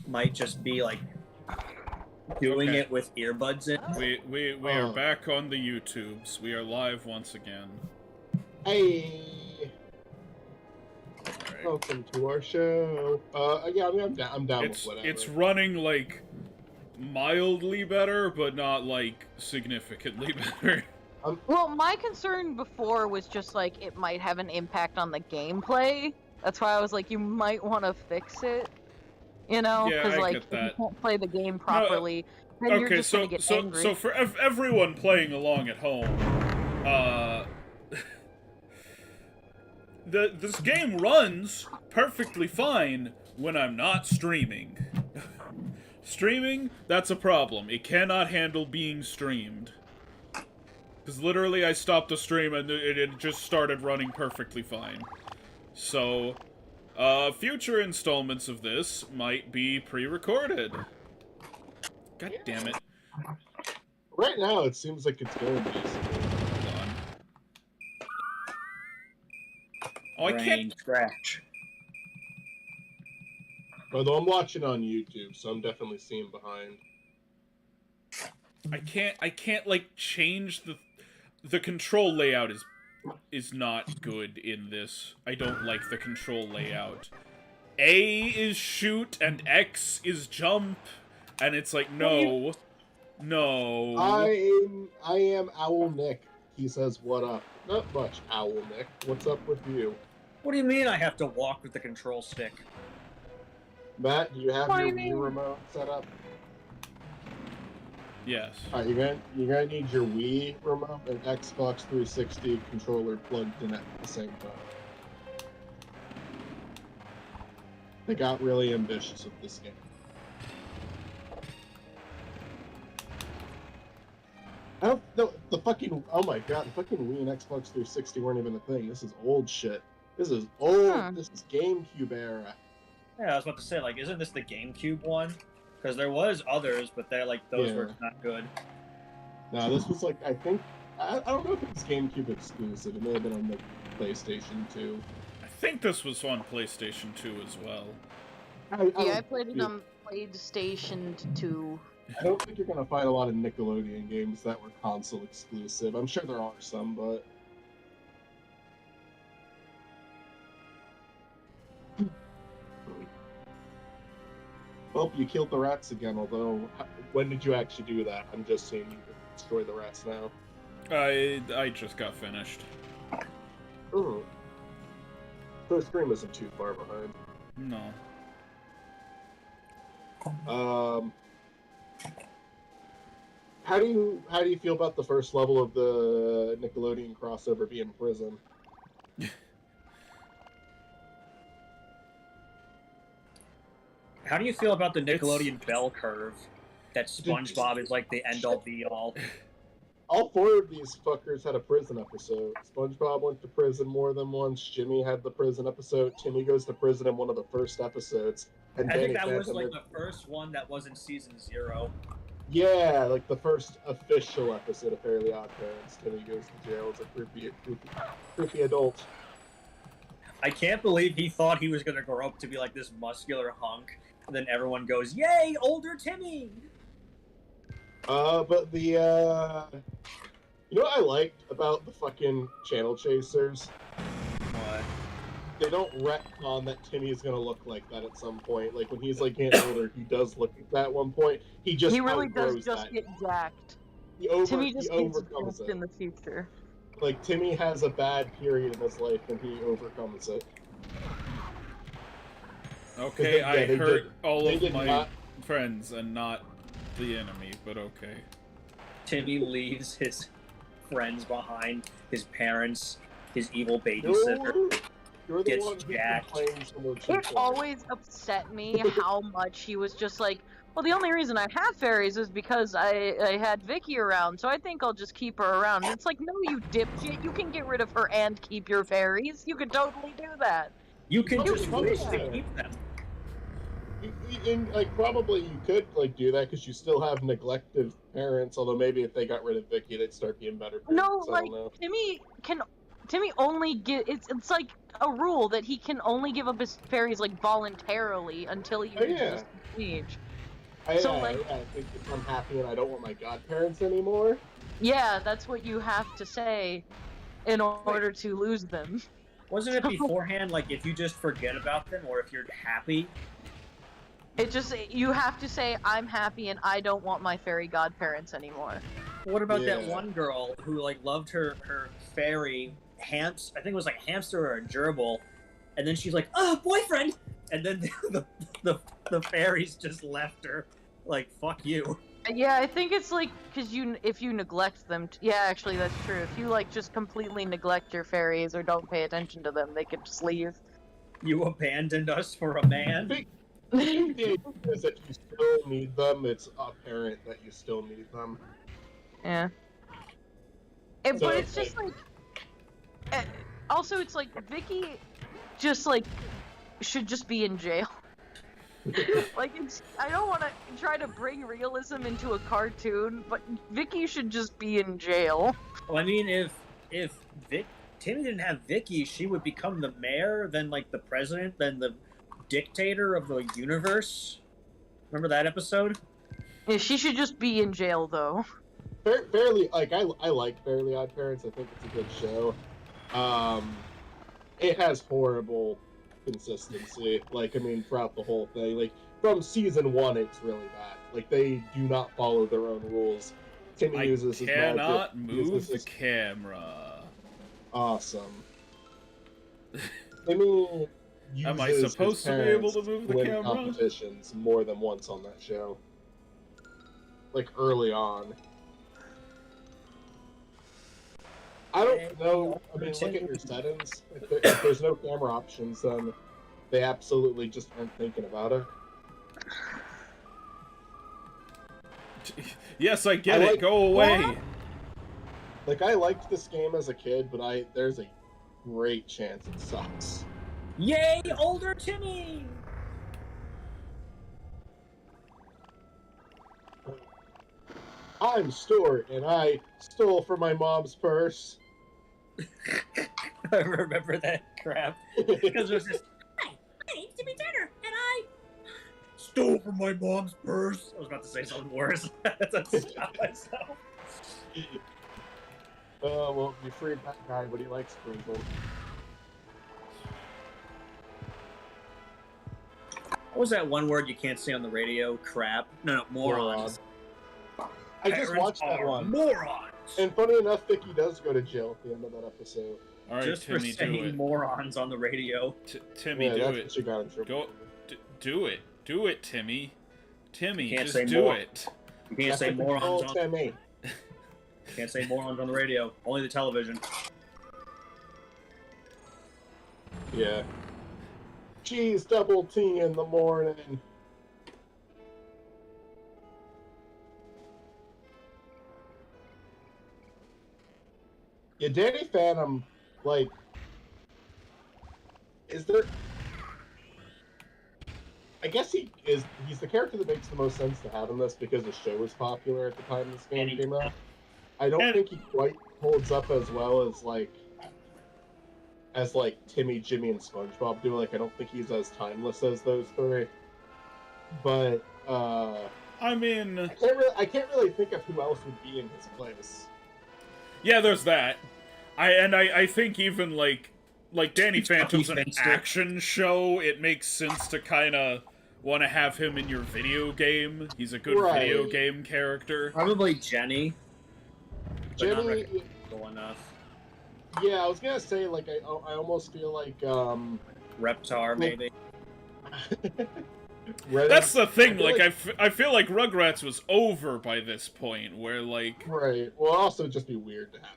might just be like doing Okay. it with earbuds in. We are back on the YouTubes. We are live once again. Hey, Alright. welcome to our show. Yeah, I mean, I'm down with whatever. It's running like mildly better, but not like significantly better. Well, my concern before was just like it might have an impact on the gameplay. That's why I was like, you might want to fix it. You know, Yeah, because I like get if you that. can't play the game properly, then you're Okay, just gonna get angry. so for everyone playing along at home, this game runs perfectly fine when I'm not streaming. Streaming, that's a problem. It cannot handle being streamed. Because literally I stopped the stream and it just started running perfectly fine. So, future installments of this might be pre-recorded. God damn it. Right now, it seems like it's going to be. Hold on. Oh, I Brain can't... scratch. Although I'm watching on YouTube, so I'm definitely seeing behind. I can't, like, change the control layout is not good in this. I don't like the control layout. A is shoot and X is jump, and it's like, no. No. I am Owl Nick. He says, "What up?" Not much, Owl Nick. What's up with you? What do you mean I have to walk with the control stick? Matt, do you have What do your you mean? Wii remote set up? Yes. Alright, you're gonna need your Wii remote and Xbox 360 controller plugged in at the same time. They got really ambitious with this game. I don't know, the fucking, oh my god, the fucking Wii and Xbox 360 weren't even a thing. This is old shit. This is old, This is GameCube era. Yeah, I was about to say, like, isn't this the GameCube one? Because there was others, but they're like those were not good. No, this was like, I think, I don't know if it's GameCube exclusive. It may have been on the PlayStation 2. I think this was on PlayStation 2 as well. I played it on PlayStation 2. I don't think you're gonna find a lot of Nickelodeon games that were console exclusive. I'm sure there are some, but well, you killed the rats again. Although, when did you actually do that? I'm just seeing you destroy the rats now. I just got finished. Oh, so the stream isn't too far behind. No. How do you feel about the first level of the Nickelodeon crossover being prison? How do you feel about the Nickelodeon bell curve? That SpongeBob is like the end-all be-all. All four of these fuckers had a prison episode. SpongeBob went to prison more than once. Jimmy had the prison episode. Timmy goes to prison in one of the first episodes. And I Danny think that was Phantom like the first one that was in season 0. Yeah, like the first official episode of Fairly Odd Parents. Timmy goes to jail as a creepy adult. I can't believe he thought he was going to grow up to be like this muscular hunk. And then everyone goes, "Yay, older Timmy!" But the, you know what I liked about the fucking Channel Chasers? What? They don't retcon that Timmy is gonna look like that at some point. Like, when he's, like, getting older, he does look like that at one point. He really does outgrows just that. get jacked. He Timmy just gets overcomes jacked it. in the future. Like, Timmy has a bad period in his life, and he overcomes it. Okay, Yeah, I they hurt did- all they of did my not- friends and not the enemy, but okay. Timmy leaves his friends behind, his parents, his evil babysitter. You're the Gets one who jacked. complains so much. It always upset me how much he was just like, well, the only reason I have fairies is because I had Vicky around, so I think I'll just keep her around. And it's like, no, you dipshit. You can get rid of her and keep your fairies. You can totally do that. You can You just can wish do to that. keep them. And, like, probably you could, like, do that because you still have neglected parents, although maybe if they got rid of Vicky, they'd start being better parents. No, I like, don't know. Timmy can Timmy only it's like a rule that he can only give up his fairies like voluntarily until he reaches a certain age. I think if I'm happy and I don't want my godparents anymore. Yeah, that's what you have to say in order to lose them. Wasn't it beforehand, like, if you just forget about them, or if you're happy? You have to say, I'm happy and I don't want my fairy godparents anymore. What about that one girl who, like, loved her fairy I think it was like a hamster or a gerbil, and then she's like, oh, boyfriend! And then the fairies just left her, like, fuck you. Yeah, I think it's like, because if you neglect them, yeah, actually that's true. If you like just completely neglect your fairies or don't pay attention to them, they could just leave. You abandoned us for a man? The idea is that you still need them, it's apparent that you still need them. Yeah. But it's just like... Also, it's like, Vicky just, like, should just be in jail. Like, I don't want to try to bring realism into a cartoon, but Vicky should just be in jail. Well, I mean, if Timmy didn't have Vicky, she would become the mayor, then, like, the president, then the dictator of the universe. Remember that episode? Yeah, she should just be in jail, though. Fairly, like, I like Fairly Odd Parents. I think it's a good show. It has horrible consistency. Like, I mean, throughout the whole thing. Like, from season 1, it's really bad. Like, they do not follow their own rules. Timmy uses his magic. I cannot move the camera. Awesome. Timmy uses Am I supposed to be able to move the camera? Competitions more than once on that show. Like, early on. I don't know. I mean, look at your settings. If there's no camera options, then they absolutely just aren't thinking about it. Yes, I get it. Go away. What? Like, I liked this game as a kid, but there's a great chance it sucks. Yay, older Timmy! I'm Stuart, and I stole from my mom's purse. I remember that crap. Because it was just, hi, my name's Timmy Turner, and I stole from my mom's purse. I was about to say something worse. That's stop myself. Well, you freed that guy, but he likes Sprinkle. What was that one word you can't say on the radio? Crap. No, morons. I just watched that one. Morons! And funny enough, Vicky does go to jail at the end of that episode. All right, just Timmy, for saying morons on the radio. Timmy, do that's it. what you got in trouble. Do it. Do it, Timmy. Timmy, Can't just say do more. it. You can't say morons on. Timmy. Can't say morons on the radio. Only the television. Yeah. Cheese double tea in the morning. Yeah, Danny Phantom, like, is there... I guess he's the character that makes the most sense to have in this because the show was popular at the time this game came out. I don't think he quite holds up as well as, like, Timmy, Jimmy, and SpongeBob do. Like, I don't think he's as timeless as those three. But, I mean... I can't really think of who else would be in his place. Yeah, there's that. I think even, like Danny Phantom's an action show, it makes sense to kind of want to have him in your video game. He's a good video game character. Probably Jenny. But not Jenny... recognizable enough. Yeah, I was gonna say, like, I almost feel like, Reptar, maybe. That's the thing, like, I feel like Rugrats was over by this point, where, like... Right, well, also just be weird to have.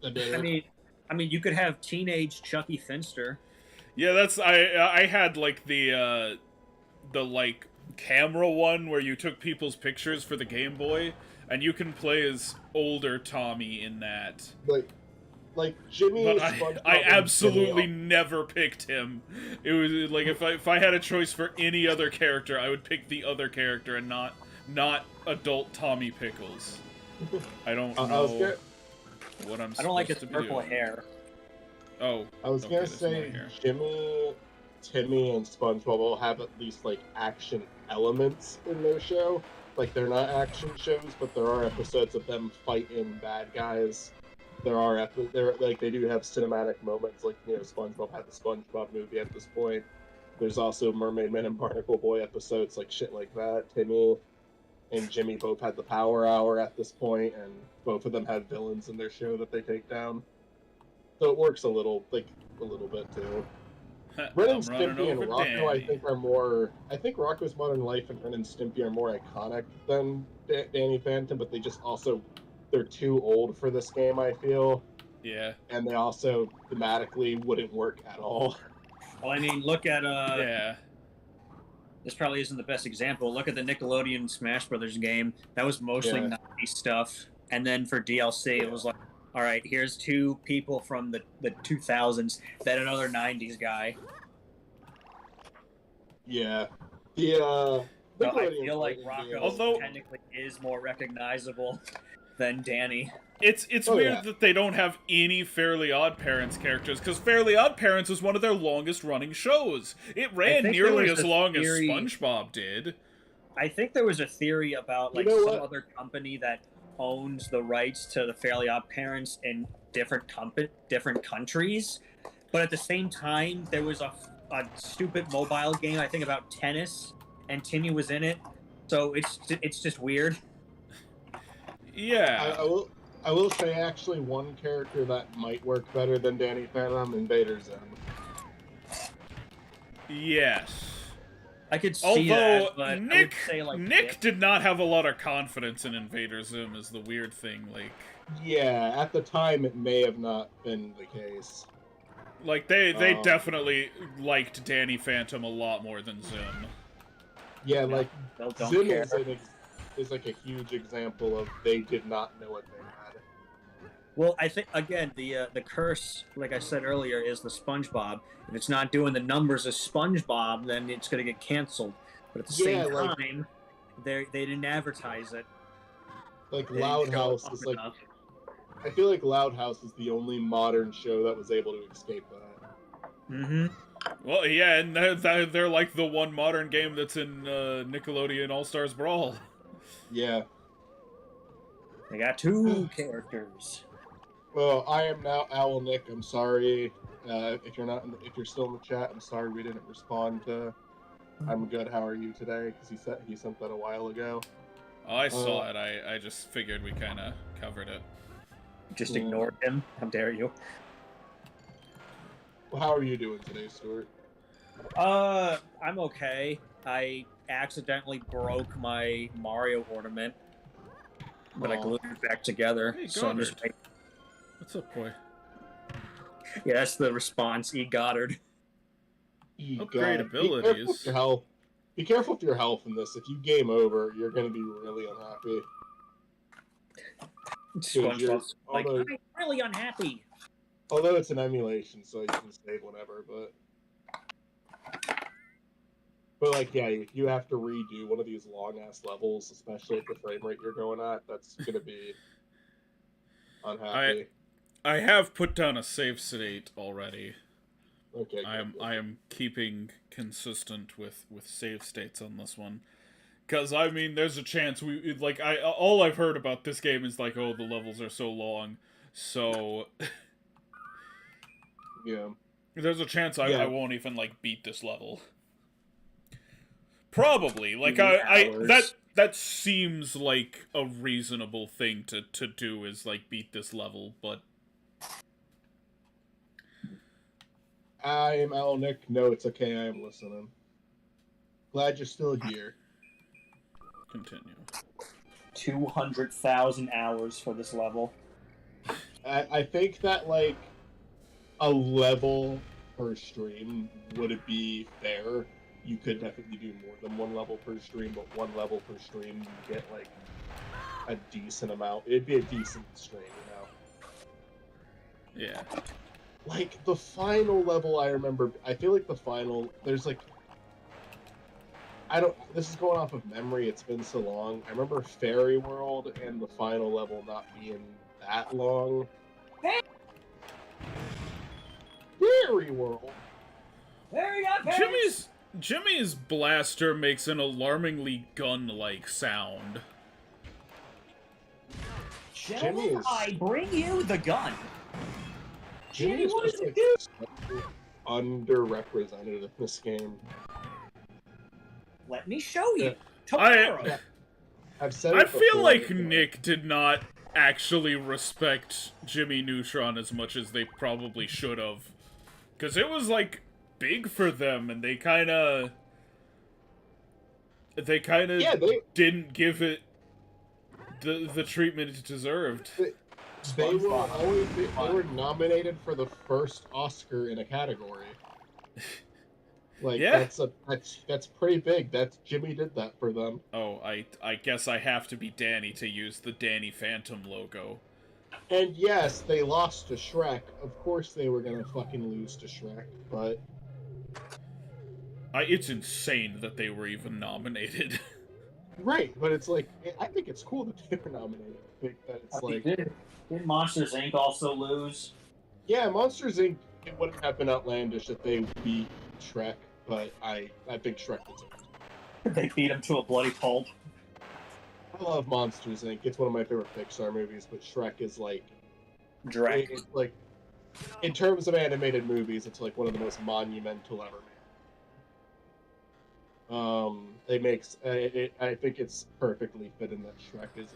I mean, you could have teenage Chucky Finster. Yeah, that's, I had, like, the, like, camera one where you took people's pictures for the Game Boy, and you can play as older Tommy in that. Like Jimmy. But I absolutely never picked him. It was like if I had a choice for any other character, I would pick the other character and not adult Tommy Pickles. I don't know what I'm supposed to be doing. I don't like his purple hair. Oh, I was okay, gonna there's more say here. Jimmy, Timmy, and SpongeBob all have at least like action elements in their show. Like they're not action shows, but there are episodes of them fighting bad guys. There like they do have cinematic moments. Like SpongeBob had the SpongeBob movie at this point. There's also Mermaid Man and Barnacle Boy episodes, like shit like that. Timmy and Jimmy both had the Power Hour at this point, and both of them had villains in their show that they take down. So it works a little bit too. Ren and I'm running Stimpy and over Rocco, I Danny. think, are more. I think Rocco's Modern Life and Ren and Stimpy are more iconic than Danny Phantom, but they're too old for this game, I feel. Yeah. And they also thematically wouldn't work at all. Well, I mean, look at Yeah. this probably isn't the best example. Look at the Nickelodeon Smash Brothers game. That was mostly Yeah. 90s stuff. And then for DLC, it was like, all right, here's two people from the 2000s, then another 90s guy. Yeah. So I Nickelodeon feel like fighting Rocco games- Although- technically is more recognizable than Danny. It's Oh, weird yeah. that they don't have any Fairly Odd Parents characters, because Fairly Odd Parents is one of their longest running shows. It ran think there nearly was as a long theory- as SpongeBob did. I think there was a theory about You like know some what? other company that owns the rights to the Fairly Odd Parents in different countries, but at the same time there was a stupid mobile game I think about tennis, and Timmy was in it, so it's just weird. Yeah. I will say actually one character that might work better than Danny Phantom, Invader Zim. Yes. I could see Although that, but I would Nick say like Nick did not have a lot of confidence in Invader Zim is the weird thing. Yeah, at the time it may have not been the case. They definitely liked Danny Phantom a lot more than Zim. Yeah, No, like don't Zim care. is like a huge example of they did not know what they had. Well, I think again the curse, like I said earlier, is the SpongeBob. If it's not doing the numbers of SpongeBob, then it's going to get canceled. But at the same like- time, they didn't advertise it. Like They didn't Loud show it House up is like enough. I feel like Loud House is the only modern show that was able to escape that. Mm-hmm. Well, yeah, and they're like the one modern game that's in Nickelodeon All-Stars Brawl. Yeah. They got two characters. Well, I am now Owl Nick. I'm sorry if you're still in the chat. I'm sorry we didn't respond to. I'm good. How are you today? Because he sent that a while ago. Oh, I saw it. I just figured we kind of covered it. Just Yeah. ignored him. How dare you? Well, how are you doing today, Stuart? I'm okay. I accidentally broke my Mario ornament, but I Aw. glued it back together. Hey, So I'm just Goddard. What's up, boy? yeah, that's the response. E. Goddard. Upgrade God, Be careful abilities. with your health. Be careful with your health in this. If you game over, you're going to be really unhappy. SpongeBob's like, although- I'm really unhappy. Although it's an emulation, so you can save whenever, but like, yeah, if you have to redo one of these long ass levels, especially at the frame rate you're going at, that's gonna be unhappy. I have put down a save state already. Okay. I am keeping consistent with save states on this one. Because, I mean, there's a chance all I've heard about this game is like, oh, the levels are so long, so Yeah. there's a chance Yeah. I won't even, like, beat this level. Probably. Like, 2 I hours. that seems like a reasonable thing to do, is, like, beat this level, but I am Al Nick. No, it's okay. I am listening. Glad you're still here. continue. 200,000 hours for this level. I think that like a level per stream would be fair. You could definitely do more than one level per stream, but one level per stream you get like a decent amount. It'd be a decent stream, you know. Yeah. Like the final level, I remember. I feel like the final. There's like. I don't. This is going off of memory. It's been so long. I remember Fairy World and the final level not being that long. fairy world. There you got fairies. Jimmy's blaster makes an alarmingly gun-like sound. Gentlemen, I bring you the gun. Jimmy Jimmy, is what just does like it so underrepresented in this game. Let me show you. I Tomorrow. I've said I it feel before, like but- Nick did not actually respect Jimmy Neutron as much as they probably should have. Because it was, like, big for them, and they kind of... Yeah, didn't give it the treatment it deserved. they were nominated for the first Oscar in a category. Like Yeah. that's pretty big. Jimmy did that for them. Oh, I guess I have to be Danny to use the Danny Phantom logo. And yes, they lost to Shrek. Of course they were gonna fucking lose to Shrek, but It's insane that they were even nominated. right, but it's like I think it's cool that they were nominated. I think that it's like Did Monsters Inc. also lose? yeah, Monsters Inc. It wouldn't have been outlandish if they beat Shrek, but I think Shrek deserved it. They beat him to a bloody pulp. I love Monsters Inc. It's one of my favorite Pixar movies, but Shrek is like Drek. it's like in terms of animated movies, it's like one of the most monumental ever made. It makes I think it's perfectly fitting that Shrek is.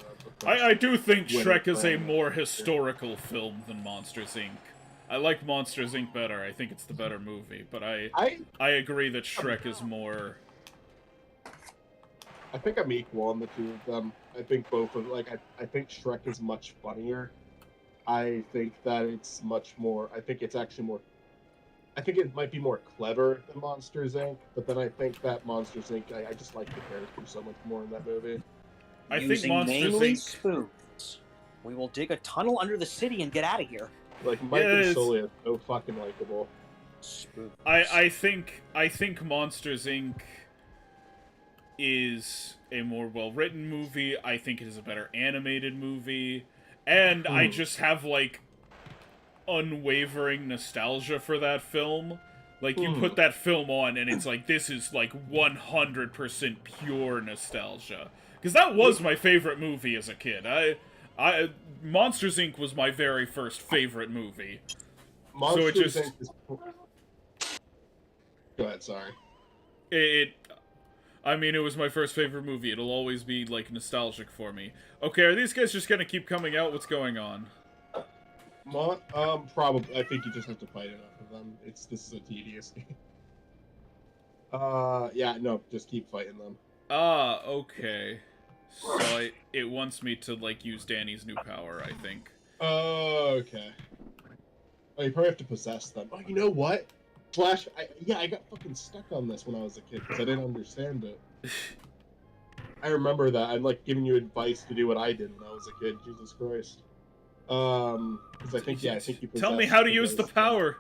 I do think winner Shrek is for a animated more feature. historical film than Monsters Inc. I like Monsters Inc. better. I think it's the better movie, but I agree that Shrek is more. I think I'm equal on the two of them. I think both of I think Shrek is much funnier. I think that it's much more. I think it's actually more. I think it might be more clever than Monsters Inc. But then I think that Monsters Inc. I just like the characters so much more in that movie. I think Using Monsters mainly Inc. spoons. We will dig a tunnel under the city and get out of here. Like Mike and Yes. Sully is so fucking likable. Spoons. I think Monsters Inc. is a more well-written movie. I think it is a better animated movie. And I just have, like, unwavering nostalgia for that film. Like, you put that film on, and it's like, this is, like, 100% pure nostalgia. Because that was my favorite movie as a kid. Monsters, Inc. was my very first favorite movie. Monsters just- Inc. is... Go ahead, sorry. I mean, it was my first favorite movie. It'll always be, like, nostalgic for me. Okay, are these guys just gonna keep coming out? What's going on? Probably. I think you just have to fight enough of them. This is a tedious game. Yeah, no, just keep fighting them. Ah, okay. So it wants me to, like, use Danny's new power, I think. Okay. Oh, you probably have to possess them. Oh, you know what? I got fucking stuck on this when I was a kid because I didn't understand it. I remember that. I'm like giving you advice to do what I did when I was a kid. Jesus Christ. Because I think you Tell me possess how to use the those- power.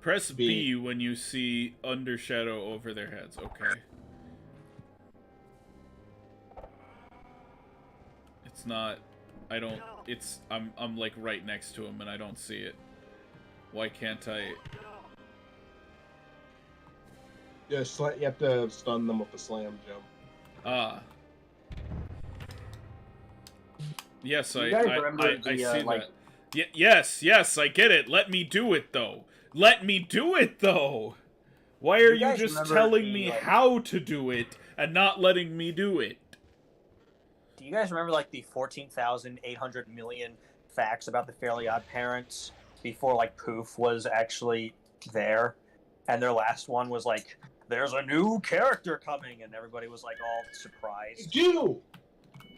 Press B. B when you see undershadow over their heads. Okay. It's not. I don't. It's. I'm like right next to him and I don't see it. Why can't I? Yeah, you have to stun them with a slam jump. Ah. Yes, You I guys remember see the, like- that. Yes, I get it. Let me do it, though. Let me do it, though. Why are You you guys just remember telling the, me like- how to do it and not letting me do it? Do you guys remember like the 14,800 million facts about the Fairly Odd Parents before like Poof was actually there? And their last one was like, "There's a new character coming," and everybody was like all surprised.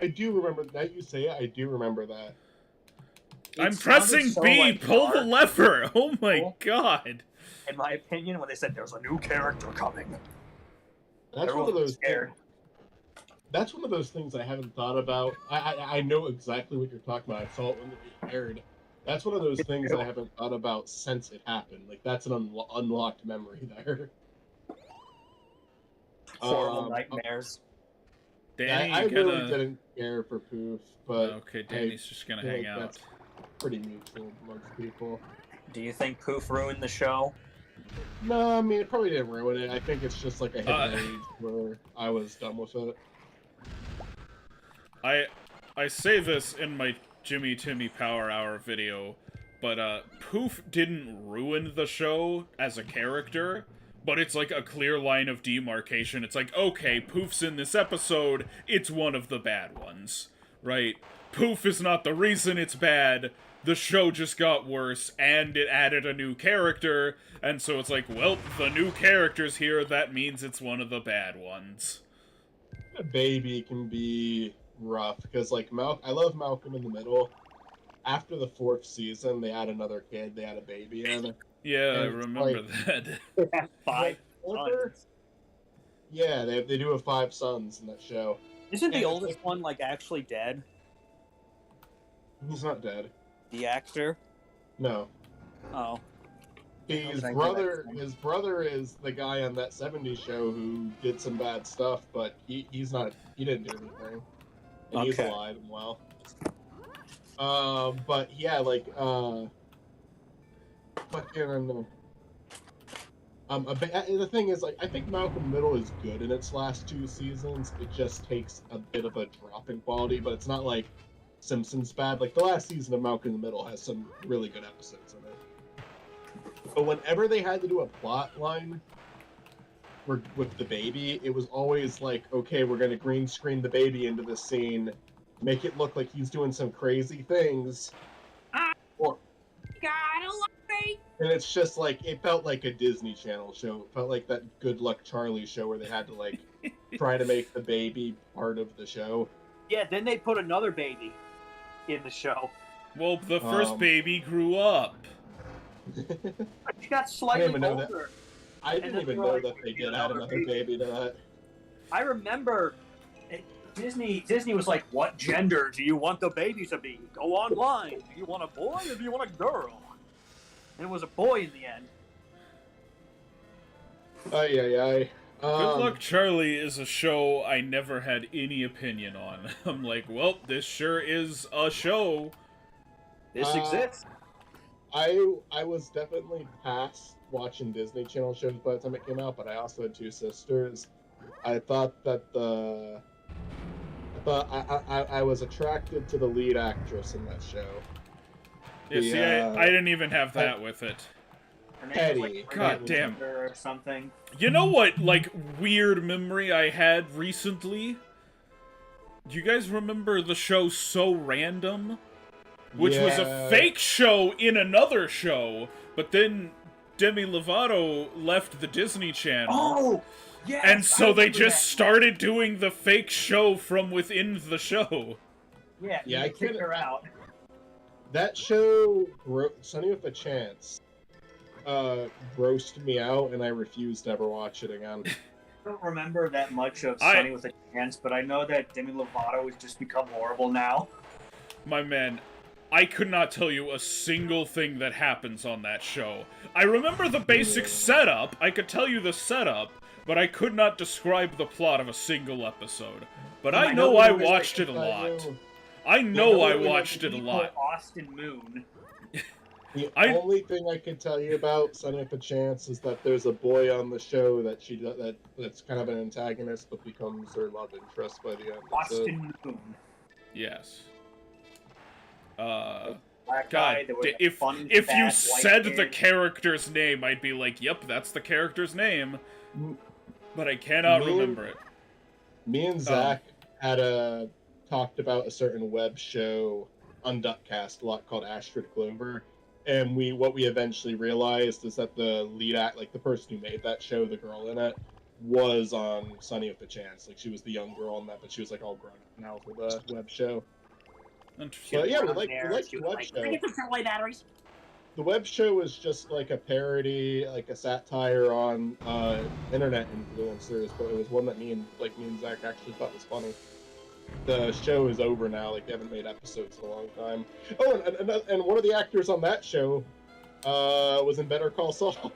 I do remember that. You say it. I do remember that. It I'm sounded pressing so, B. like, Pull the dark, lever. Oh my Cool. god. in my opinion, when they said there's a new character coming. That's Everyone one of was those. scared. That's one of those things I haven't thought about. I know exactly what you're talking about. I saw it when it aired. That's one of those things I haven't thought about since it happened. Like that's an unlocked memory there. Horrible nightmares. Danny, I you really gonna... didn't care for Poof, but Okay, Danny's just gonna feel hang like out. that's pretty mutual amongst people. Do you think Poof ruined the show? No, I mean, it probably didn't ruin it. I think it's just like a hit an age where I was done with it. I say this in my Jimmy Timmy Power Hour video, but Poof didn't ruin the show as a character, but it's like a clear line of demarcation. It's like, okay, Poof's in this episode, it's one of the bad ones, right? Poof is not the reason it's bad, the show just got worse, and it added a new character, and so it's like, well, the new character's here, that means it's one of the bad ones. A baby can be rough, because, like, I love Malcolm in the Middle. After the 4th season, they add another kid, they add a baby in. Yeah, And I it's remember like- that. 5 Order? sons. Yeah, they do have 5 sons in that show. Isn't the And- oldest one like actually dead? He's not dead. The actor? No. Oh. His Okay, brother is the guy on that 70s show who did some bad stuff, but he didn't do anything. And he's Okay. alive and well. But yeah, like, fucking, the thing is, like, I think Malcolm Middle is good in its last 2 seasons. It just takes a bit of a drop in quality, but it's not like Simpsons bad. Like, the last season of Malcolm in the Middle has some really good episodes in it. But whenever they had to do a plot line with the baby, it was always like, okay, we're going to green screen the baby into the scene, make it look like he's doing some crazy things. And it's just like, it felt like a Disney Channel show. It felt like that Good Luck Charlie show where they had to, like, try to make the baby part of the show. Yeah, then they put another baby in the show. Well, the first baby grew up. She got slightly even know that. older. I didn't then even they were know like, that they did add another another baby to that. I remember Disney was like, what gender do you want the baby to be? Go online. Do you want a boy or do you want a girl? And it was a boy in the end. Ay. Good Luck Charlie is a show I never had any opinion on. I'm like, well, this sure is a show. This exists. I was definitely past watching Disney Channel shows by the time it came out, but I also had 2 sisters. I thought that I was attracted to the lead actress in that show. Yeah, see, I didn't even have that with it. Her name was, Petty. like, God damn. or something. You know what, like, weird memory I had recently? Do you guys remember the show So Random? Which was a fake show in another show, but then Demi Lovato left the Disney Channel. Oh! Yes, and so I they remember just that. started doing the fake show from within the show. Yeah, I kicked her out. That show, Sunny with a Chance, grossed me out, and I refused to ever watch it again. I don't remember that much of Sunny with a Chance, but I know that Demi Lovato has just become horrible now. My man, I could not tell you a single thing that happens on that show. I remember the basic setup, I could tell you the setup, but I could not describe the plot of a single episode. But I know I watched it a lot. I know I watched it a lot. Austin Moon. The only thing I can tell you about Sunny with a Chance is that there's a boy on the show that that's kind of an antagonist, but becomes her love interest by the end. Austin Moon. Yes. Black God, guy that was if fun, you fat, said white the kid. character's name, I'd be like, yep, that's the character's name. But I cannot remember it. Me and Zach talked about a certain web show on Duckcast a lot called Astrid Clover, and what we eventually realized is that the lead like the person who made that show, the girl in it, was on Sunny with a Chance. Like, she was the young girl in that, but she was like all grown up now for the web show. Interesting. But yeah, we like the web show. Get some AAA batteries. The web show was just like a parody, like a satire on internet influencers, but it was one that me and Zach actually thought was funny. The show is over now; like, they haven't made episodes in a long time. Oh, and one of the actors on that show was in Better Call Saul.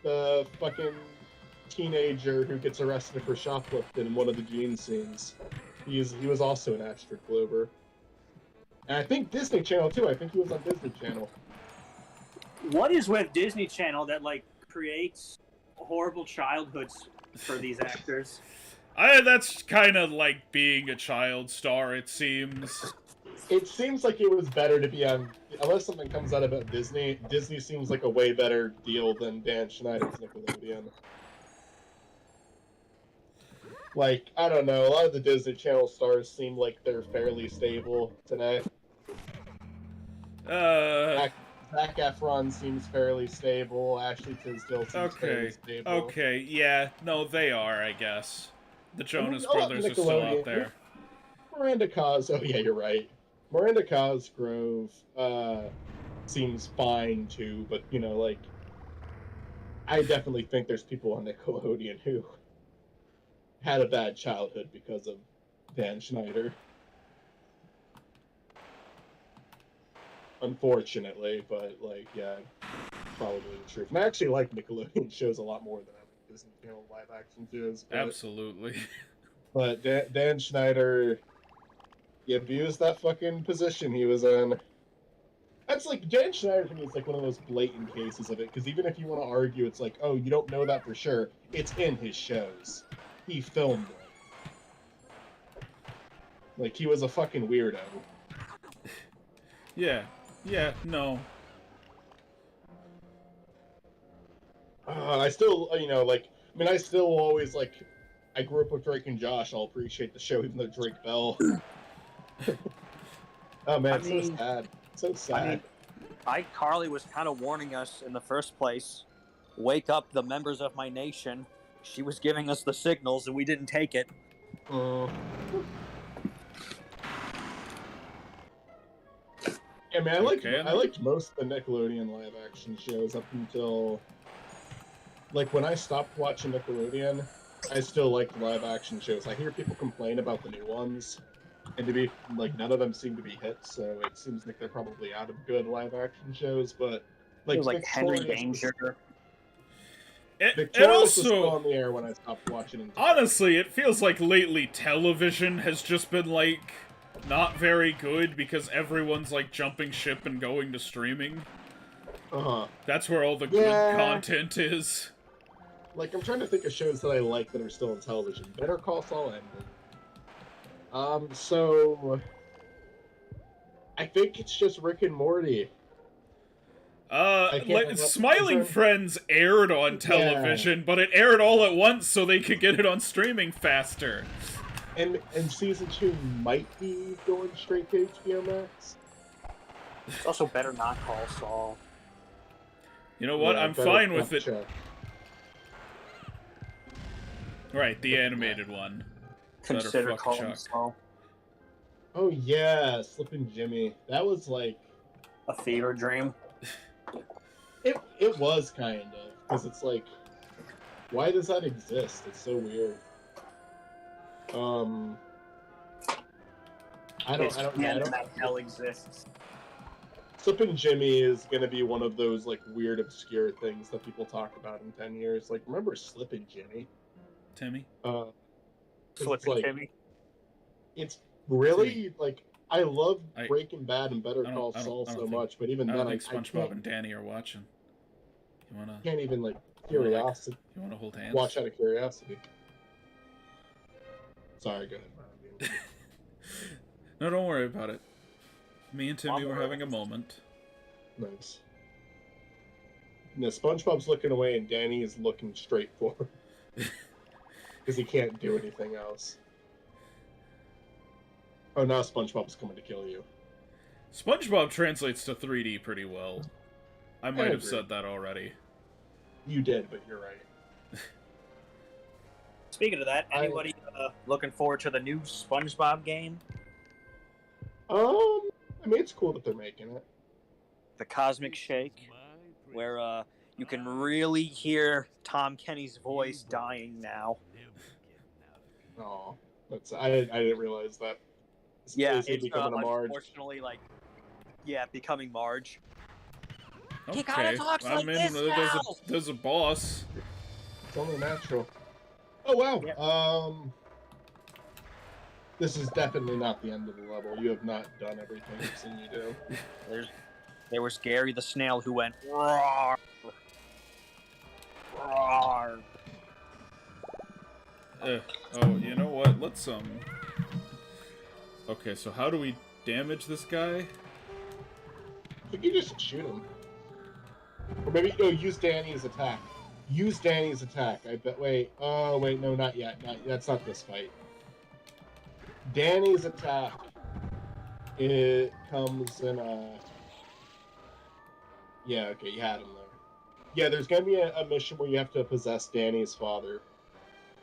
The fucking teenager who gets arrested for shoplifting in one of the Gene scenes. He was also in Astrid Clover. And I think Disney Channel too. I think he was on Disney Channel. What is with Disney Channel that like creates horrible childhoods for these actors? That's kind of like being a child star, it seems. It seems like it was better to be on, unless something comes out about Disney. Disney seems like a way better deal than Dan Schneider's Nickelodeon. Like, I don't know, a lot of the Disney Channel stars seem like they're fairly stable today. Zac Efron seems fairly stable. Ashley Tisdale seems fairly stable. Okay, yeah, no, they are, I guess. The Jonas a lot of Brothers are still out there. Miranda Cos, oh yeah, you're right. Miranda Cosgrove seems fine too, but you know, like, I definitely think there's people on Nickelodeon who had a bad childhood because of Dan Schneider. Unfortunately, but like, yeah, probably the truth. And I actually like Nickelodeon shows a lot more than I like Disney Channel live action shows. But, Absolutely. But Dan Schneider, he abused that fucking position he was in. That's like, Dan Schneider to me is like one of those blatant cases of it, because even if you want to argue, it's like, oh, you don't know that for sure. It's in his shows. He filmed it. Like, he was a fucking weirdo. Yeah, no. I still, you know, like, I mean, I still always, like, I grew up with Drake and Josh. I'll appreciate the show, even though Drake fell. Oh, man, so sad. So sad. I mean, iCarly was kind of warning us in the first place. Wake up, the members of my nation. She was giving us the signals, and we didn't take it. Yeah, man, I liked most of the Nickelodeon live action shows up until, like, when I stopped watching Nickelodeon, I still liked live action shows. I hear people complain about the new ones, and to be like, none of them seem to be hits, so it seems like they're probably out of good live action shows. But like Henry Danger. It also was still on the air when I stopped watching it. Honestly, it feels like lately television has just been like not very good because everyone's like jumping ship and going to streaming. That's where all the good content is. Like, I'm trying to think of shows that I like that are still on television. Better Call Saul ended. So I think it's just Rick and Morty. Smiling Friends aired on television, but it aired all at once so they could get it on streaming faster. And season 2 might be going straight to HBO Max. It's also Better Not Call Saul. You know what? I'm fine with it. Right, the animated one. Consider calling Saul. Oh yeah, Slippin' Jimmy. That was like a fever dream. It was kind of, because it's like, why does that exist? It's so weird. I don't know. That hell exists. Slippin' Jimmy is gonna be one of those like weird, obscure things that people talk about in 10 years. Like, remember Slippin' Jimmy? Timmy? Slippin' Timmy. It's really like, I love Breaking Bad and Better Call Saul so much, but even then, I think SpongeBob and Danny are watching. You wanna? Can't even like curiosity. You wanna hold hands? Watch out of curiosity. Sorry, go ahead. No, don't worry about it. Me and Timmy were having a moment. Nice. No, SpongeBob's looking away and Danny is looking straight for him. Because he can't do anything else. Oh, now SpongeBob's coming to kill you. SpongeBob translates to 3D pretty well. I might have said that already. You did, but you're right. Speaking of that, anybody looking forward to the new SpongeBob game? I mean, it's cool that they're making it. The Cosmic Shake, where you can really hear Tom Kenny's voice dying now. Oh, I didn't realize that. Yeah, it's becoming a Marge. Unfortunately, like, becoming Marge. Okay. He kind of talks like this now. There's a boss. It's only natural. Oh wow. Yeah. This is definitely not the end of the level. You have not done everything I've seen you do. There was Gary the snail who went roar, roar. Oh, you know what? Let's Okay, so how do we damage this guy? You can just shoot him. Or maybe use Danny's attack. Use Danny's attack. I bet. Wait. Oh, wait. No, not yet. That's not this fight. Danny's attack. It comes in a. Yeah. Okay. You had him there. Yeah. There's gonna be a mission where you have to possess Danny's father,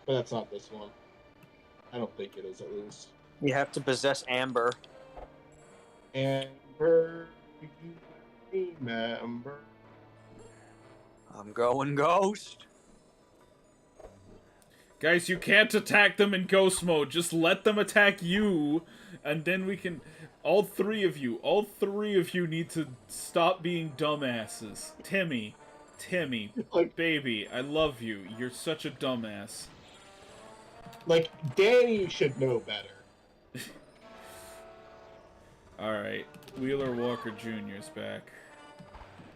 but that's not this one. I don't think it is, at least. You have to possess Amber. Amber, remember. I'm going ghost. Guys, you can't attack them in ghost mode. Just let them attack you, and then we can... all three of you need to stop being dumbasses. Timmy, Like, baby, I love you. You're such a dumbass. like, Danny should know better. Alright, Wheeler Walker Jr.'s back.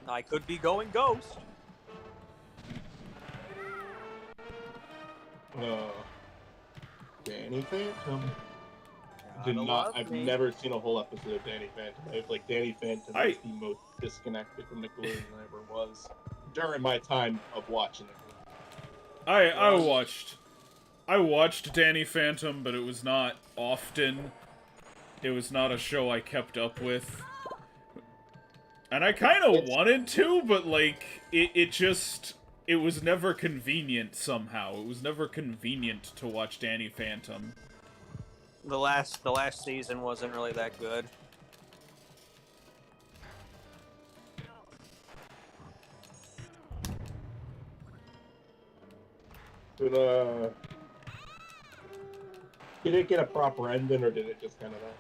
I could be going ghost. Danny Phantom. Gotta I've love me. never seen a whole episode of Danny Phantom. Like, Danny Phantom is the most disconnected from Nickelodeon I ever was during my time of watching it. I watched Danny Phantom, but it was not often. It was not a show I kept up with. And I kind of wanted to, but, like, it was never convenient somehow. It was never convenient to watch Danny Phantom. The last season wasn't really that good. But, did it get a proper ending, or did it just kind of end?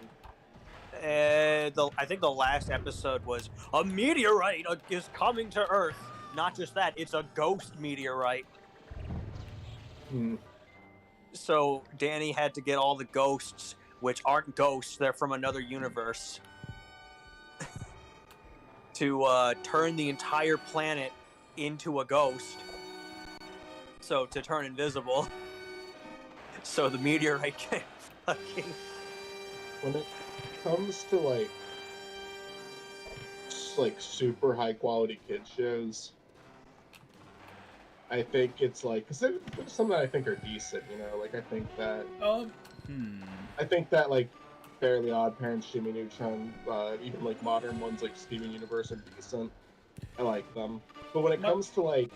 I think the last episode was a meteorite is coming to Earth. Not just that, it's a ghost meteorite. So Danny had to get all the ghosts, which aren't ghosts, they're from another universe, to turn the entire planet into a ghost. So to turn invisible. So the meteorite can fucking... When it comes to, like super high quality kids shows, I think it's like, because there's some that I think are decent, you know, like I think that like Fairly Odd Parents, Jimmy Neutron, even like modern ones like Steven Universe are decent. I like them. But when it comes to like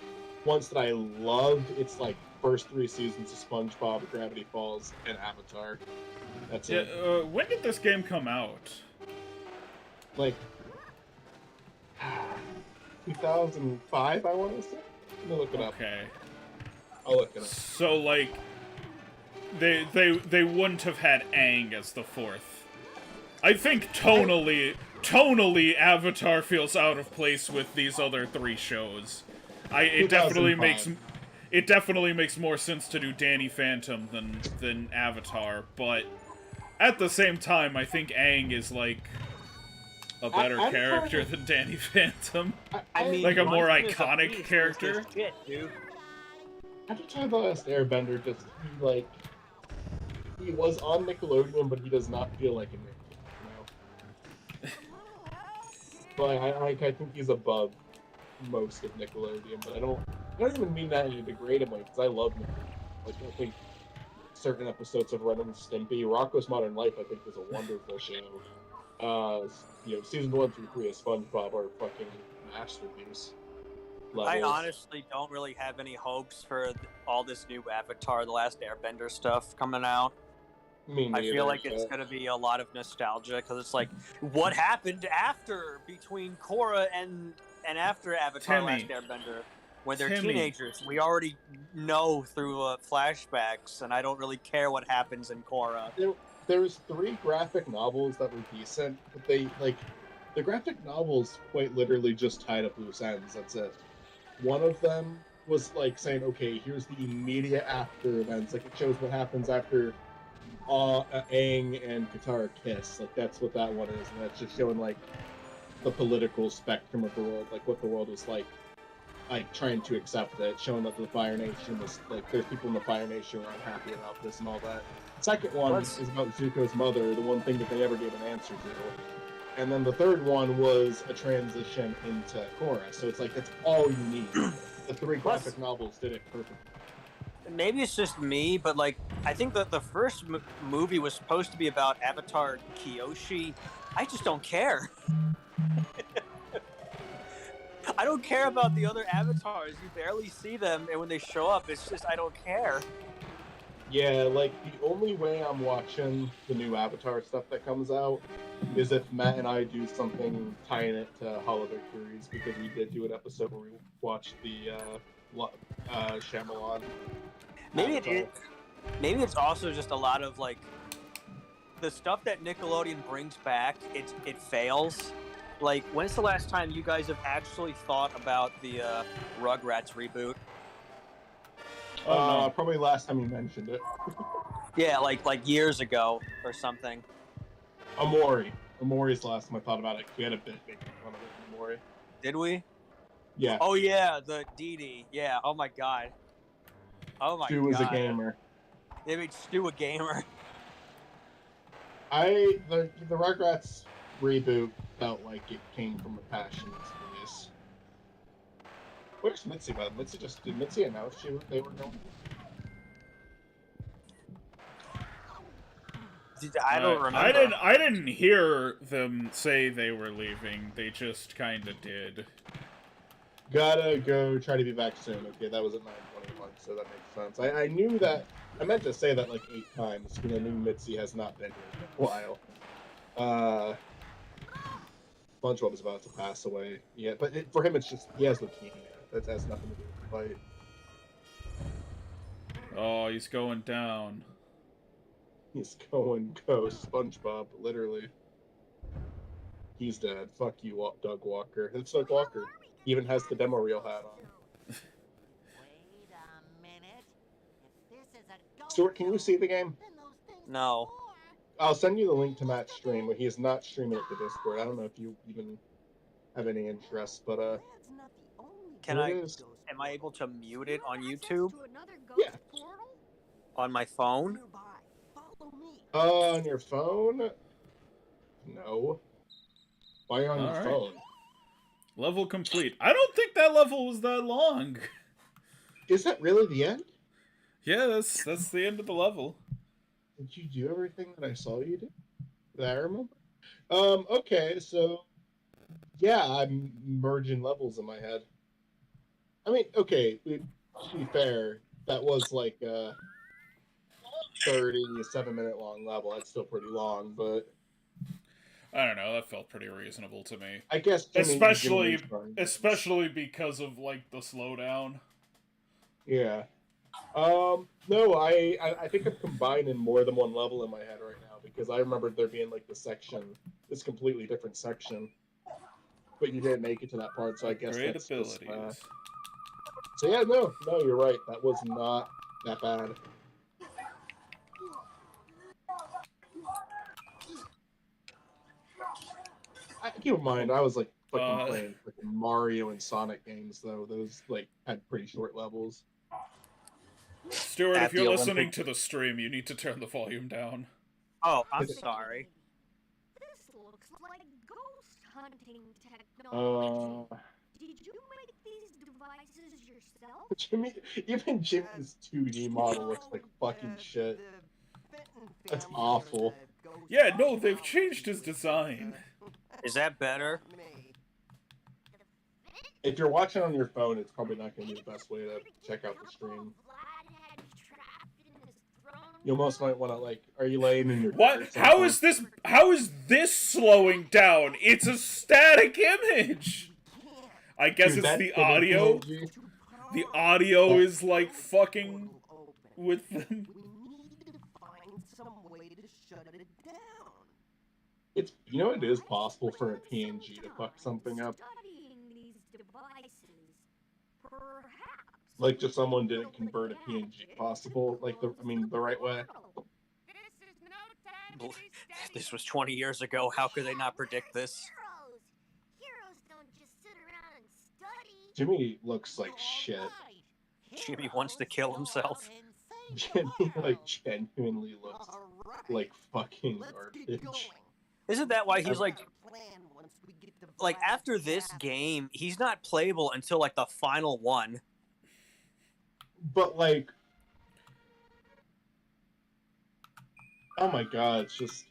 ones that I loved, it's like first 3 seasons of SpongeBob, Gravity Falls, and Avatar. That's it. When did this game come out? Like 2005, I want to say. Let me look it up. Okay. I'll look it up. So, like, they wouldn't have had Aang as the 4th. I think tonally, Avatar feels out of place with these other 3 shows. It definitely makes more sense to do Danny Phantom than Avatar, but at the same time, I think Aang is like a better character than Danny Phantom. I mean, like a more Munchkin is iconic beast, character. it's shit, dude. Avatar: The Last Airbender he was on Nickelodeon, but he does not feel like a Nickelodeon, you know? But I think he's above most of Nickelodeon, but I don't even mean that in a degrading way, because I love Nickelodeon. Like, I think certain episodes of Ren and Stimpy, Rocko's Modern Life, I think is a wonderful show. You know, season 1 through 3 of SpongeBob are fucking masterpieces. I honestly don't really have any hopes for all this new Avatar: The Last Airbender stuff coming out. I feel like it's going to be a lot of nostalgia, because it's like, what happened between Korra and after Avatar: Last Airbender? When they're teenagers, we already know through flashbacks, and I don't really care what happens in Korra. There's 3 graphic novels that were decent, but the graphic novels quite literally just tied up loose ends. That's it. One of them was like saying, okay, here's the immediate after events. Like, it shows what happens after Aang and Katara kiss. Like, that's what that one is, and that's just showing like the political spectrum of the world, like what the world was like trying to accept it, showing that the Fire Nation was like there's people in the Fire Nation who are unhappy about this and all that. Second one is about Zuko's mother, the one thing that they never gave an answer to. And then the third one was a transition into Korra. So it's like that's all you need. The 3 graphic novels did it perfectly. Maybe it's just me, but like I think that the first movie was supposed to be about Avatar Kyoshi. I just don't care. I don't care about the other avatars. You barely see them, and when they show up, it's just I don't care. Yeah, like the only way I'm watching the new Avatar stuff that comes out is if Matt and I do something tying it to Hall of Victories, because we did do an episode where we watched the Shyamalan. Maybe it's also just a lot of like the stuff that Nickelodeon brings back. It fails. Like, when's the last time you guys have actually thought about the Rugrats reboot? Oh, no. Probably last time you mentioned it. Yeah, like years ago or something. Amori's the last time I thought about it. We had a bit making fun of it, Amori. Did we? Yeah. Oh yeah, the Dee Dee. Yeah. Oh my god. Stu was a gamer. They made Stu a gamer. The Rugrats reboot felt like it came from a passion place. Where's Mitzi? Did Mitzi announce they were going? I don't remember. I didn't hear them say they were leaving. They just kind of did. Gotta go try to be back soon. Okay, that was at 9:21, so that makes sense. I knew that. I meant to say that like 8 times because I knew Mitzi has not been here in a while. SpongeBob is about to pass away. Yeah, but for him, it's just he has leukemia. That has nothing to do with the fight. Oh, he's going down. He's going ghost, SpongeBob, literally. He's dead. Fuck you, Doug Walker. It's Doug Walker. He even has the demo reel hat on. Stuart, can you see the game? No. I'll send you the link to Matt's stream, but he is not streaming it to Discord. I don't know if you even have any interest, but am I able to mute it on YouTube? Yeah. On my phone? On your phone? No. Why on your phone? Level complete. I don't think that level was that long. Is that really the end? Yeah, that's the end of the level. Did you do everything that I saw you do? That I remember? Okay, so yeah, I'm merging levels in my head. I mean, okay, to be fair, that was like a 37-minute long level. That's still pretty long, but I don't know, that felt pretty reasonable to me. I guess especially because of like the slowdown. Yeah. No, I think I'm combining more than one level in my head right now because I remember there being like this completely different section, but you didn't make it to that part, so I guess Great that's abilities. just, so yeah, no, you're right. That was not that bad. Keep in mind, I was like fucking playing freaking Mario and Sonic games though. Those like had pretty short levels. Stuart, if you're listening to the stream, you need to turn the volume down. Oh, I'm sorry. This looks like ghost hunting technology. Did you make these devices yourself? Even Jimmy's 2D model looks like fucking shit. That's awful. Yeah, no, they've changed his design. Is that better? If you're watching on your phone, it's probably not going to be the best way to check out the stream. You almost might want to, like, are you laying in your... What? How is this slowing down? It's a static image! I guess Dude, it's the audio. The audio is, like, fucking with them. It's, you know, it is possible for a PNG to fuck something up. Like, just someone didn't convert a PNG possible, like, the right way. This was 20 years ago. How could they not predict this? Jimmy looks like shit. Jimmy wants to kill himself. Jimmy like genuinely looks like fucking garbage. Isn't that why he's like after this game, he's not playable until like the final one. But like, oh my god, it's just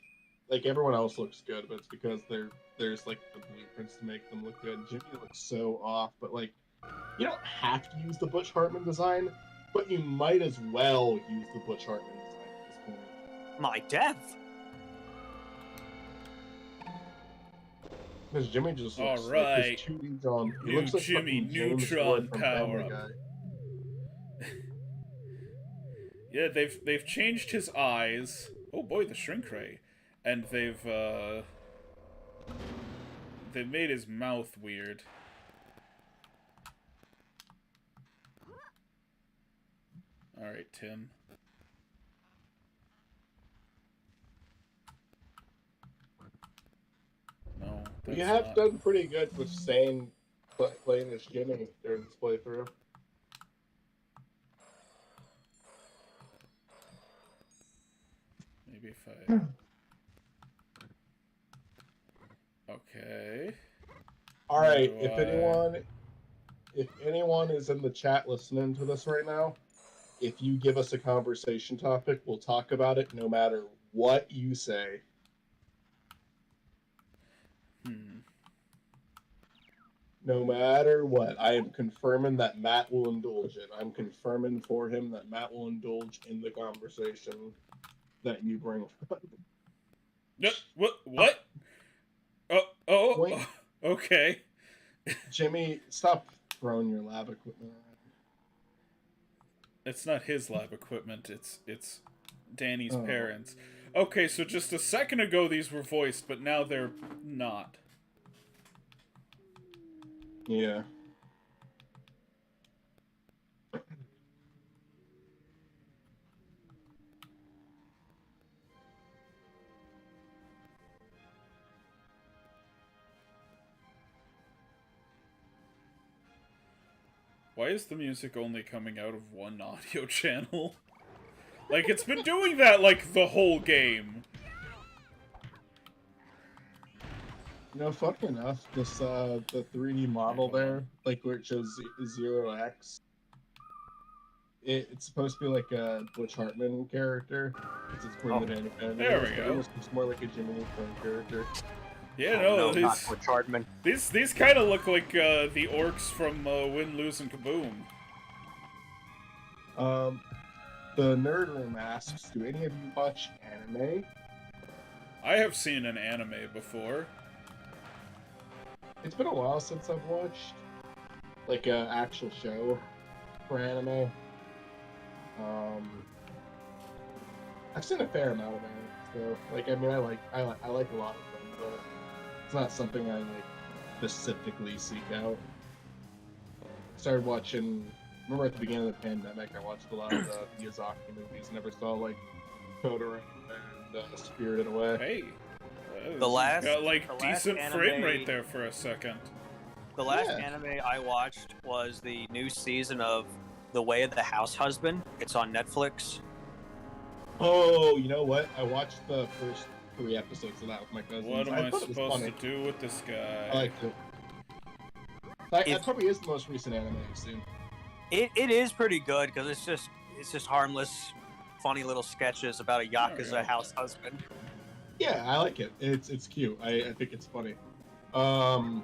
like everyone else looks good, but it's because there's like the blueprints to make them look good. Jimmy looks so off, but like, you don't have to use the Butch Hartman design, but you might as well use the Butch Hartman design at this point. My death. Because Jimmy just looks All like right. his 2D's on. He New looks like Jimmy fucking James Neutron Ward from power Family up. Guy. Yeah, they've changed his eyes. Oh boy, the shrink ray, and they've made his mouth weird. All right, Tim. No, that's You have not. done pretty good with playing as Jimmy during this playthrough. Maybe if I. Okay. All right, Do if anyone is in the chat listening to this right now, if you give us a conversation topic, we'll talk about it no matter what you say. No matter what, I am confirming that Matt will indulge it. I'm confirming for him that Matt will indulge in the conversation that you bring. What? Oh, Wait. okay. Jimmy, stop throwing your lab equipment around. It's not his lab equipment, it's Danny's parents. Okay, so just a second ago these were voiced, but now they're not. Yeah. Why is the music only coming out of one audio channel? Like, it's been doing that, like, the whole game. No, funny enough, this the 3D model there, like where it shows 0x, it's supposed to be like a Butch Hartman character. It's printed in. There we go. It looks more like a Jimmy Neutron character. Yeah, No, not Butch Hartman. These kind of look like the orcs from Win, Lose, and Kaboom. The Nerd Room asks, do any of you watch anime? I have seen an anime before. It's been a while since I've watched like an actual show for anime. I've seen a fair amount of anime, so like I mean I like a lot of them, but it's not something I like specifically seek out. Started watching. Remember at the beginning of the pandemic, I watched a lot of the Miyazaki movies. Never saw like Totoro and Spirited Away. Hey. The last got, like, the last decent anime, frame rate there for a second. The last anime I watched was the new season of The Way of the House Husband. It's on Netflix. Oh, you know what? I watched the first 3 episodes of that with my cousins. What am I thought it was supposed funny. to do with this guy? I liked it. That probably is the most recent anime I've seen. It is pretty good because it's just harmless, funny little sketches about a Yakuza house husband. Yeah, I like it. It's cute. I think it's funny. I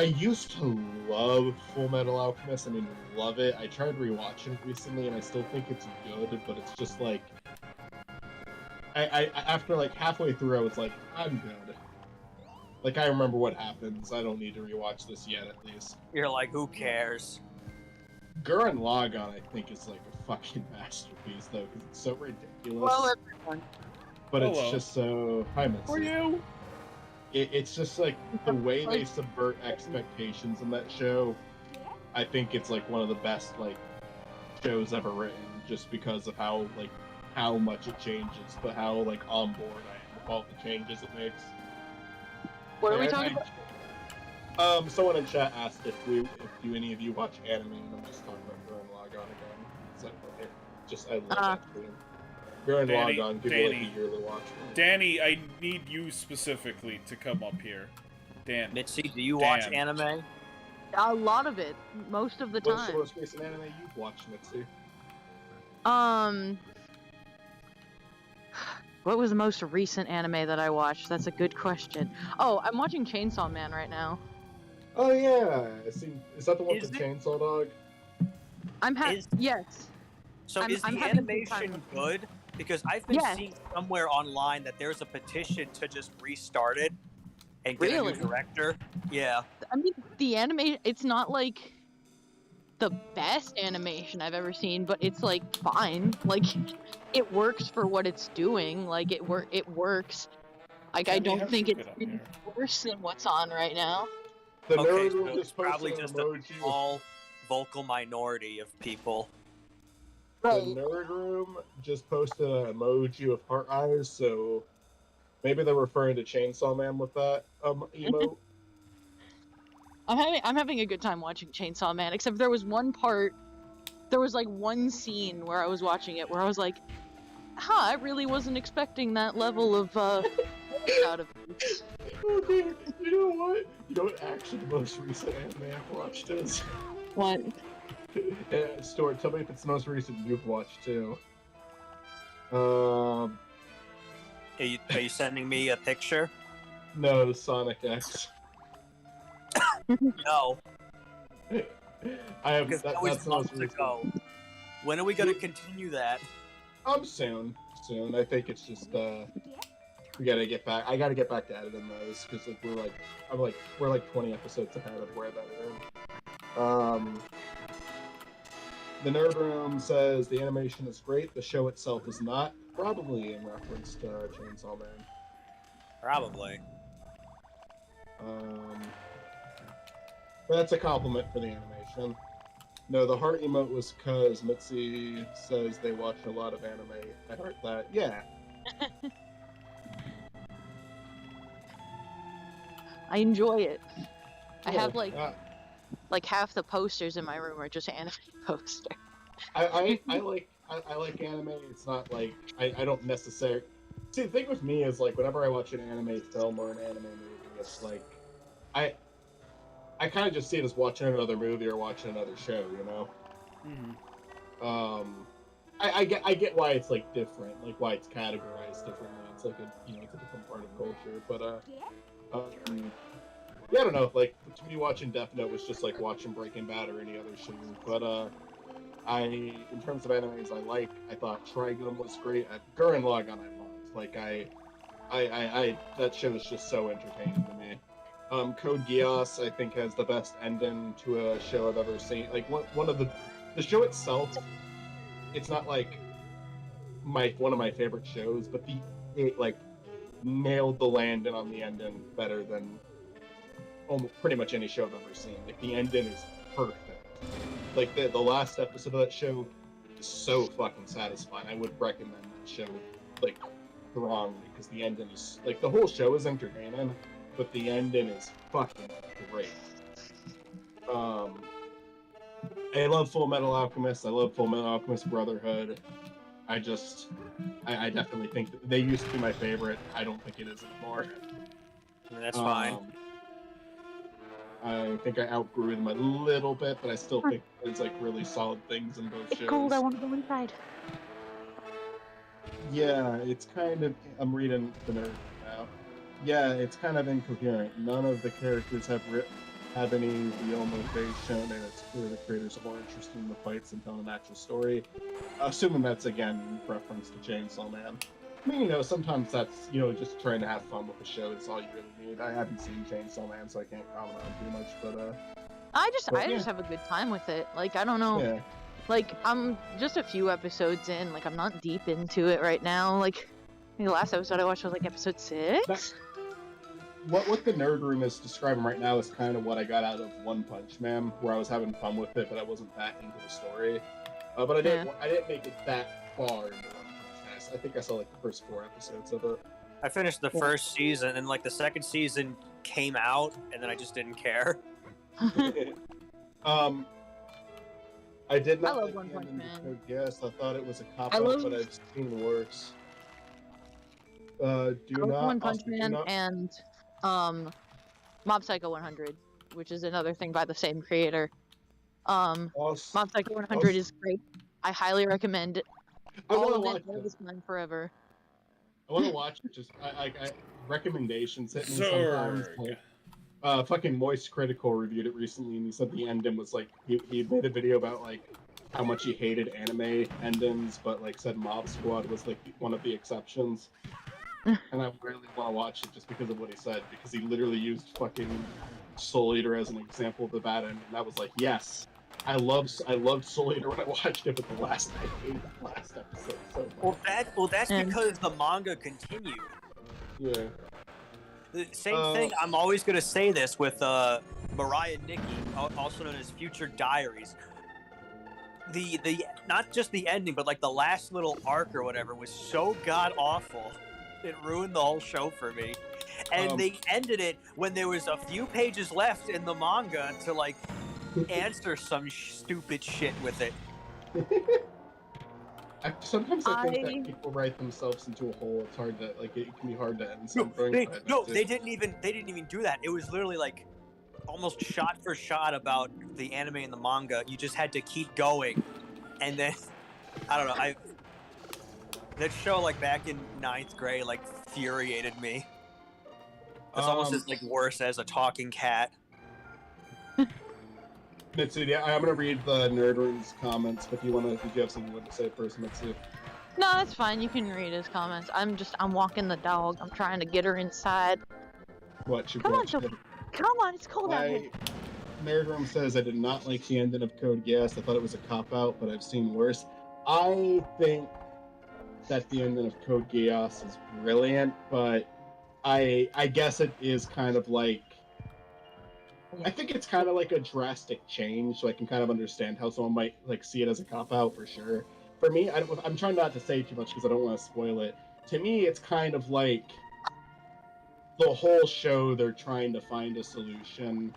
used to love Full Metal Alchemist. I mean, love it. I tried rewatching it recently, and I still think it's good, but it's just like I after like halfway through, I was like, I'm good. Like I remember what happens. I don't need to rewatch this yet, at least. You're like, who cares? Gurren Lagann, I think, is like a fucking masterpiece, though, because it's so ridiculous. Well, everyone. But Hello. it's just so. Hi, Mitzi. For you. It's just like the way they subvert expectations in that show. I think it's like one of the best like shows ever written, just because of how much it changes, but how like on board I am with all the changes it makes. What are we And talking about? Someone in chat asked if do any of you watch anime, and I'm just talking about Gurren Lagann again. It's like, I love that stream. Gurren Lagann, people like a yearly watch. Danny, I need you specifically to come up here. Dan. Mitzi, do you watch anime? A lot of it, most of the time. What's the most recent anime you've watched, Mitzi? What was the most recent anime that I watched? That's a good question. Oh, I'm watching Chainsaw Man right now. Oh yeah, is that the one with Chainsaw Dog? Yes. So is the animation good? Because I've been seeing somewhere online that there's a petition to just restart it and get a new director. Yeah. I mean, the anime, it's not like the best animation I've ever seen, but it's like fine. Like, it works for what it's doing. Like, it works. Like, I don't think it's any worse than what's on right now. The okay, nerd room so just it's probably posted just an a emoji. small vocal minority of people. The nerd room just posted an emoji of heart eyes, so maybe they're referring to Chainsaw Man with that emote. I'm having a good time watching Chainsaw Man, except there was one scene where I was watching it where I was like, I really wasn't expecting that level of out of it. Okay, you know what? You know what actually the most recent anime I've watched is? What? Stuart, tell me if it's the most recent you've watched too. Are you sending me a picture? No, Sonic X. No. I have Because that's was the most months recent. ago. When are we gonna continue that? Soon. I think it's just we gotta get back. I gotta get back to editing those because we're like 20 episodes ahead of where that is. The Nerd Room says the animation is great. The show itself is not. Probably in reference to Chainsaw Man. Probably. But that's a compliment for the animation. No, the heart emote was because Mitzi says they watch a lot of anime. I heard that. Yeah. I enjoy it. I Yeah, have like half the posters in my room are just anime posters. I like anime. It's not like I don't necessarily see the thing with me is like whenever I watch an anime film or an anime movie, it's like I kind of just see it as watching another movie or watching another show, you know. Mm-hmm. I get why it's like different, like why it's categorized differently. It's like it's a different part of culture, but yeah, I don't know. Like to me, watching Death Note was just like watching Breaking Bad or any other show. But in terms of animes I thought Trigun was great. Gurren Lagann I loved. Like that show is just so entertaining to me. Code Geass I think has the best ending to a show I've ever seen. Like one of the show itself, it's not like one of my favorite shows, but it like nailed the landing on the ending better than almost pretty much any show I've ever seen. Like the ending is perfect. Like the last episode of that show is so fucking satisfying. I would recommend that show like strongly because the ending is like the whole show is entertaining, but the ending is fucking great. I love Full Metal Alchemist. I love Full Metal Alchemist Brotherhood. I definitely think that they used to be my favorite. I don't think it is anymore. That's fine. I think I outgrew them a little bit, but I still think there's like really solid things in both shows. It's cold. I want to go inside. Yeah, it's kind of. I'm reading the nerd now. Yeah, it's kind of incoherent. None of the characters have any real motivation, and it's clear the creators are more interested in the fights than telling an actual story. Assuming that's again in reference to Chainsaw Man. I mean, sometimes that's just trying to have fun with the show. It's all you really need. I haven't seen Chainsaw Man, so I can't comment on it too much. But I just have a good time with it. Like I don't know. Yeah. Like I'm just a few episodes in. Like I'm not deep into it right now. Like the last episode I watched was like episode 6. What the Nerd Room is describing right now is kind of what I got out of One Punch Man, where I was having fun with it, but I wasn't that into the story. But I didn't make it that far into One Punch Man. I think I saw like the first 4 episodes of it. I finished the first season, and like the second season came out, and then I just didn't care. I did I not love like One the Punch ending of Man. Code Geass. I thought it was a cop I out, love- but I've seen worse. Do I love not One Punch also, do Man not- and Mob Psycho 100, which is another thing by the same creator. also, Mob Psycho 100 is great. I highly recommend it. I All want to of watch it, all it. this time, forever. I want to watch it. Just I recommendations hit me sometimes. Zerg. Like, fucking Moist Critical reviewed it recently, and he said the ending was like he made a video about like how much he hated anime endings, but like said Mob Squad was like one of the exceptions. And I really want to watch it just because of what he said, because he literally used fucking Soul Eater as an example of the bad ending. And I was like, yes, I loved Soul Eater when I watched it, but I hated the last episode so much. Well, that's And- because the manga continued. Yeah. The same thing. I'm always gonna say this with Mariah Nikki, also known as Future Diaries. The not just the ending, but like the last little arc or whatever was so god awful. It ruined the whole show for me. And they ended it when there was a few pages left in the manga to like answer some stupid shit with it. Sometimes I think that people write themselves into a hole. It's hard to like. It can be hard to end No, something. they didn't even do that. It was literally like almost shot for shot about the anime and the manga. You just had to keep going, and then I don't know. That show like back in 9th grade like infuriated me. It's almost as like worse as a talking cat. Mitsu, yeah, I'm gonna read the Nerd Room's comments, but did you have something to say first, Mitsu? No, that's fine. You can read his comments. I'm walking the dog. I'm trying to get her inside. What? Come on, Come on, it's cold out here. Nerd Room says, I did not like the ending of Code Geass. I thought it was a cop-out, but I've seen worse. I think that the ending of Code Geass is brilliant, but I guess it is kind of like... I think it's kind of like a drastic change, so I can kind of understand how someone might like see it as a cop-out for sure. For me, I'm trying not to say too much because I don't want to spoil it. To me, it's kind of like the whole show, they're trying to find a solution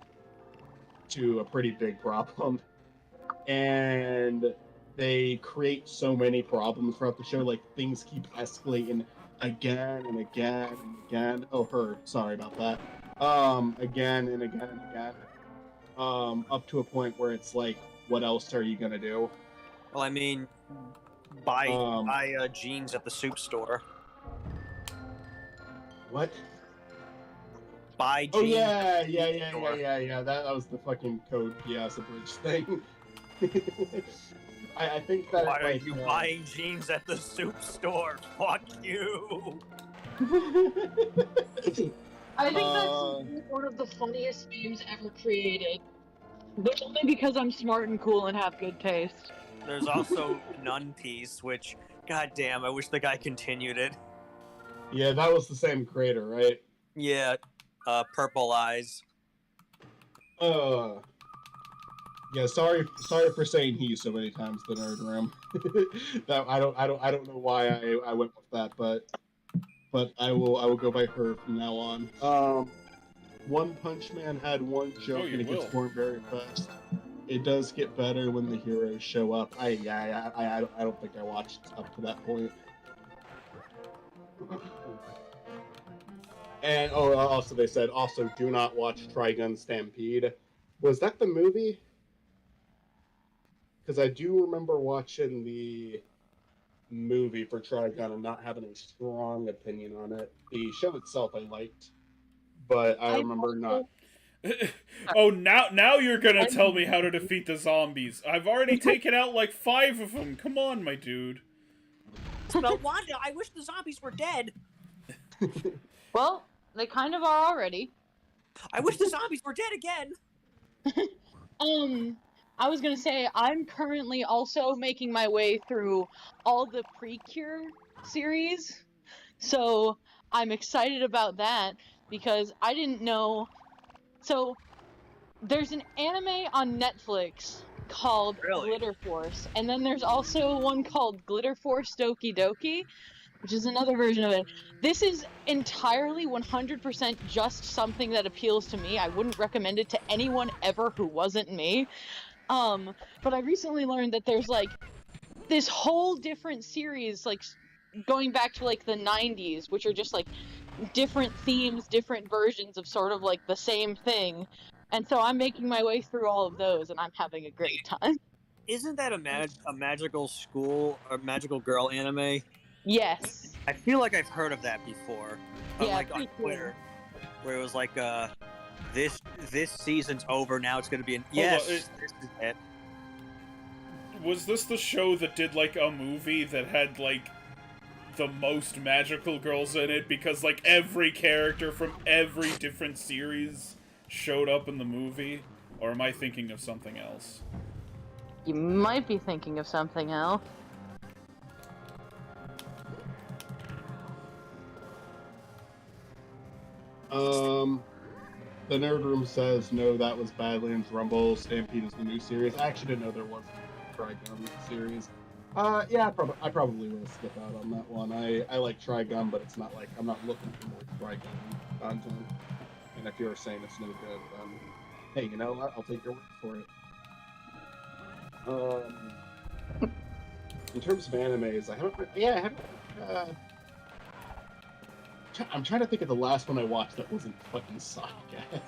to a pretty big problem. And they create so many problems throughout the show, like things keep escalating again and again and again. Oh, her. Sorry about that. Again and again and again. Up to a point where it's like, what else are you gonna do? Well, I mean, buy jeans at the soup store. What? Buy jeans. Oh yeah. Store. That was the fucking Code Geass abridged thing. I think that. Why are like, you buying jeans at the soup store? Fuck you. I think that's one of the funniest memes ever created. But only because I'm smart and cool and have good taste. There's also Nun Piece, which, goddamn, I wish the guy continued it. Yeah, that was the same creator, right? Yeah, Purple Eyes. Yeah, sorry for saying he so many times, the Nerd Room. That I don't know why I went with that, but I will go by her from now on. One Punch Man had one joke and it gets boring very fast. It does get better when the heroes show up. I don't think I watched up to that point. And also they said do not watch Trigun Stampede. Was that the movie? Because I do remember watching the movie for Trigun and not having a strong opinion on it. The show itself I liked, but I remember not. Oh, now you're gonna tell me how to defeat the zombies. I've already taken out like 5 of them. Come on, my dude. But Wanda, I wish the zombies were dead. Well, they kind of are already. I wish the zombies were dead again. I was gonna say, I'm currently also making my way through all the Precure series, so I'm excited about that, because I didn't know... So, there's an anime on Netflix called Glitter Force, and then there's also one called Glitter Force Doki Doki, which is another version of it. This is entirely 100% just something that appeals to me. I wouldn't recommend it to anyone ever who wasn't me. But I recently learned that there's like this whole different series, like going back to like the 90s, which are just like different themes, different versions of sort of like the same thing. And so I'm making my way through all of those, and I'm having a great time. Isn't that a magical school or magical girl anime? Yes. I feel like I've heard of that before. Yeah, On pretty cool. Twitter, where it was like, this season's over. Now it's going to be on, this is it. Was this the show that did, like, a movie that had, like, the most magical girls in it? Because, like, every character from every different series showed up in the movie? Or am I thinking of something else? You might be thinking of something else. The Nerd Room says, no, that was Badlands Rumble. Stampede is the new series. I actually didn't know there was a Trigun series. Yeah, I probably will skip out on that one. I like Trigun, but it's not like, I'm not looking for more Trigun content. And if you're saying it's no good, hey, you know what? I'll take your word for it. In terms of animes, I haven't, I'm trying to think of the last one I watched that wasn't fucking Sonic X.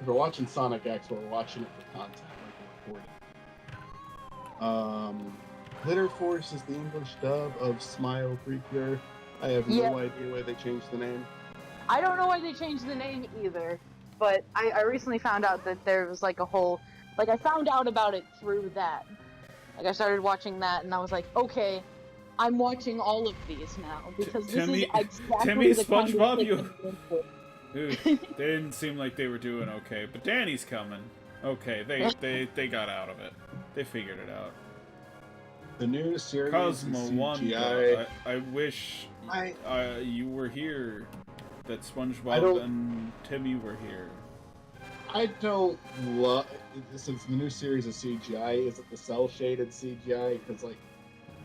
If we're watching Sonic X, we're watching it for content, like we're recording. Glitter Force is the English dub of Smile Creeper. I have no idea why they changed the name. I don't know why they changed the name either, but I recently found out that there was like a whole, like I found out about it through that. Like I started watching that and I was like, okay, I'm watching all of these now because this is exactly Timmy, the SpongeBob, kind of Dude, they didn't seem like they were doing okay, but Danny's coming. Okay, they got out of it. They figured it out. The new series Cosmo is Wanda, CGI. I wish you were here. That SpongeBob and Timmy were here. I don't love, since the new series is CGI, is it the cell shaded CGI? Because like,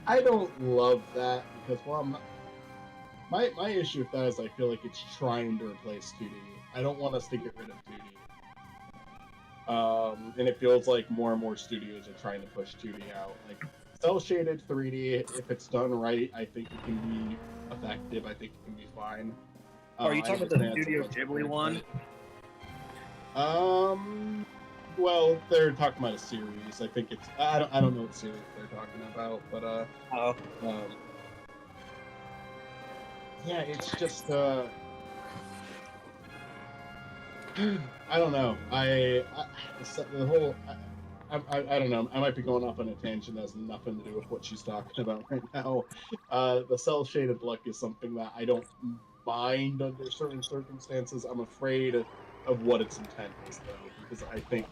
I don't love that because, well, I'm not, my issue with that is I feel like it's trying to replace 2D. I don't want us to get rid of 2D. And it feels like more and more studios are trying to push 2D out. Like, cell shaded 3D, if it's done right, I think it can be effective. I think it can be fine. Are you talking about the Studio Ghibli one? Well, they're talking about a series. I think it's, I don't know what series they're talking about, but yeah, it's just I don't know. The whole I don't know. I might be going off on a tangent that has nothing to do with what she's talking about right now. The cell shaded look is something that I don't mind under certain circumstances. I'm afraid of what its intent is, though, because I think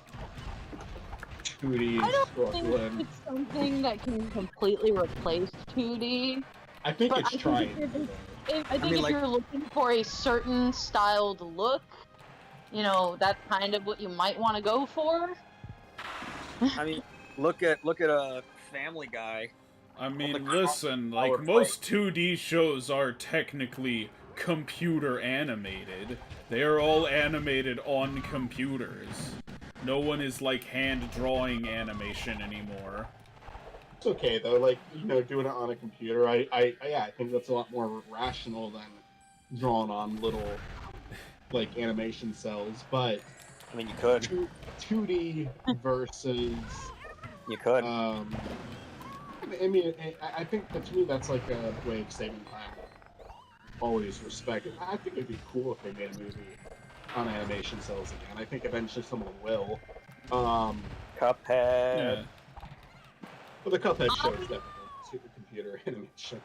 2D is struggling. I don't think it's something that can completely replace 2D. I think it's trying. I think if you're looking for a certain styled look, you know, that's kind of what you might want to go for. I mean, look at a Family Guy. I mean, listen, like, most 2D shows are technically computer animated. They are all animated on computers. No one is, like, hand-drawing animation anymore. It's okay, though, like, you know, doing it on a computer, I think that's a lot more rational than drawing on little, like, animation cells, but... I mean, you could. 2D versus... You could. I mean, I think that to me that's like a way of saving time. Always respect it. I think it'd be cool if they made a movie on animation cells again. I think eventually someone will. Cuphead. Yeah. Well, the Cuphead show is definitely supercomputer animation.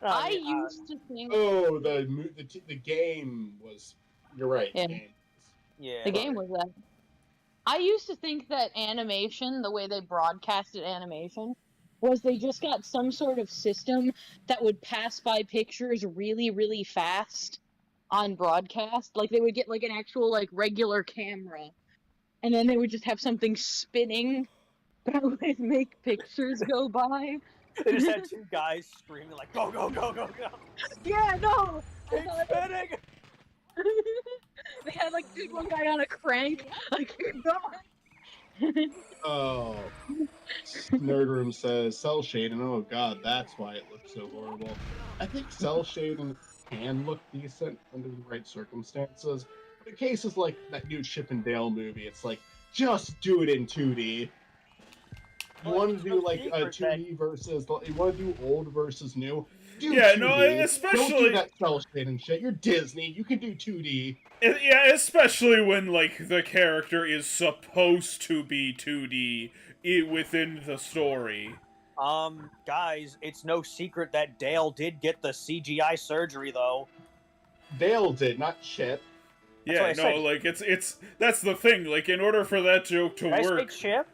I used to think. Oh, the game was. You're right. Yeah. The game was, The game was that. I used to think that animation, the way they broadcasted animation, was they just got some sort of system that would pass by pictures really, really fast on broadcast. Like, they would get, like, an actual, like, regular camera, and then they would just have something spinning that would make pictures go by. They just had two guys screaming like, "Go, go, go, go, go!" Yeah, no. Keep spinning. They had like this one guy on a crank. Like, keep going. Oh, Nerd Room says cell shading. Oh god, that's why it looks so horrible. I think cell shading can look decent under the right circumstances. But in cases like that new Chip and Dale movie, it's like just do it in 2D. You want to do like a 2D versus, you want to do old versus new. Do 2D. No, especially don't do that cell shading shit. You're Disney. You can do 2D. Yeah, especially when like the character is supposed to be 2D within the story. Guys, it's no secret that Dale did get the CGI surgery, though. Dale did, not Chip. Yeah, no, like it's that's the thing. Like, in order for that joke to work, Chip?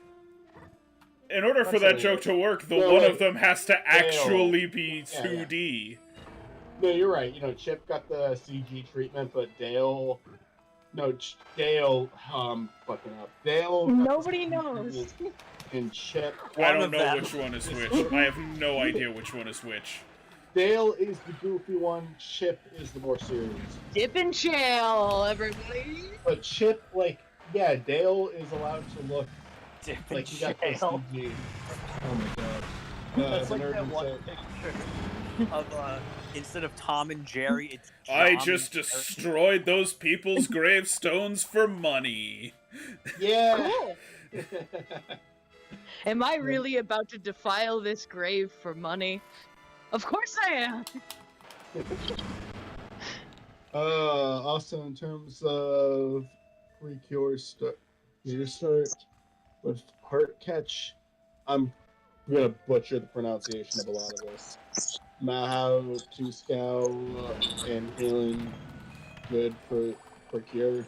In order for that joke to work, one of them has to actually be 2D. Yeah. No, you're right. You know, Chip got the CG treatment, but Dale. No, Dale. Fucking up. Dale. Nobody knows. And Chip. I don't know which one is which. I have no idea which one is which. Dale is the goofy one. Chip is the more serious. Dip and chill, everybody. But Chip, like, yeah, Dale is allowed to look Dip like he got the CG. Oh my god. That's like that one picture of instead of Tom and Jerry, it's John I just destroyed those people's gravestones for money. Yeah. Cool. Am I really about to defile this grave for money? Of course I am. Also in terms of Precure start with Heart Catch, I'm gonna butcher the pronunciation of a lot of this. Mahao, Tuskow, and Healing Good for Cure.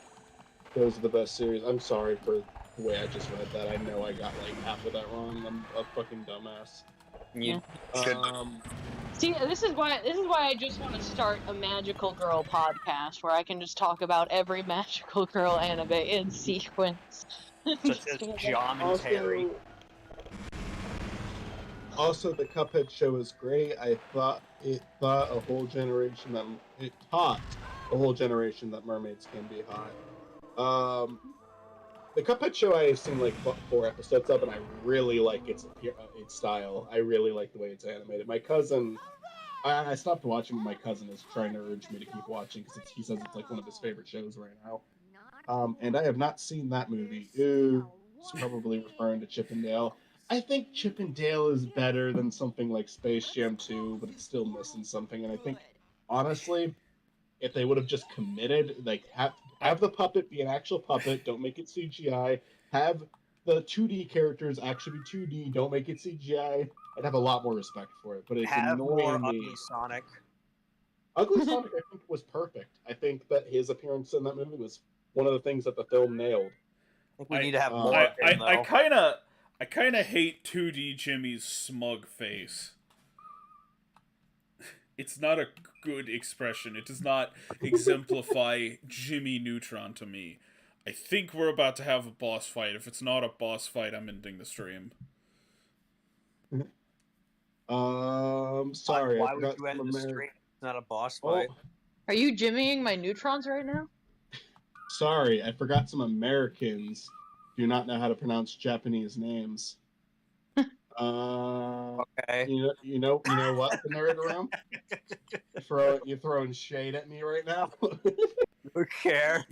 Those are the best series. I'm sorry for the way I just read that. I know I got like half of that wrong. I'm a fucking dumbass. You See, this is why I just want to start a magical girl podcast where I can just talk about every magical girl anime in sequence. such as John and Terry. Also, the Cuphead show is great. It taught a whole generation that mermaids can be hot. The Cuphead show I have seen like 4 episodes of, and I really like its style. I really like the way it's animated. My cousin, I stopped watching, but my cousin is trying to urge me to keep watching because he says it's like one of his favorite shows right now. And I have not seen that movie. Ooh, it's probably referring to Chip and Dale. I think Chip and Dale is better than something like Space Jam 2, but it's still missing something. And I think, honestly, if they would have just committed, like, have the puppet be an actual puppet, don't make it CGI, have the 2D characters actually be 2D, don't make it CGI, I'd have a lot more respect for it. But it's Have annoying more me. Ugly Sonic. Ugly Sonic, I think, was perfect. I think that his appearance in that movie was one of the things that the film nailed. I think we need to have more. I kind of hate 2D Jimmy's smug face. It's not a good expression. It does not exemplify Jimmy Neutron to me. I think we're about to have a boss fight. If it's not a boss fight, I'm ending the stream. Sorry. Why would you end the stream? It's not a boss fight. Are you jimmying my neutrons right now? Sorry, I forgot some Americans do not know how to pronounce Japanese names. Okay. You know what, the nerd room? You're throwing shade at me right now. Who cares?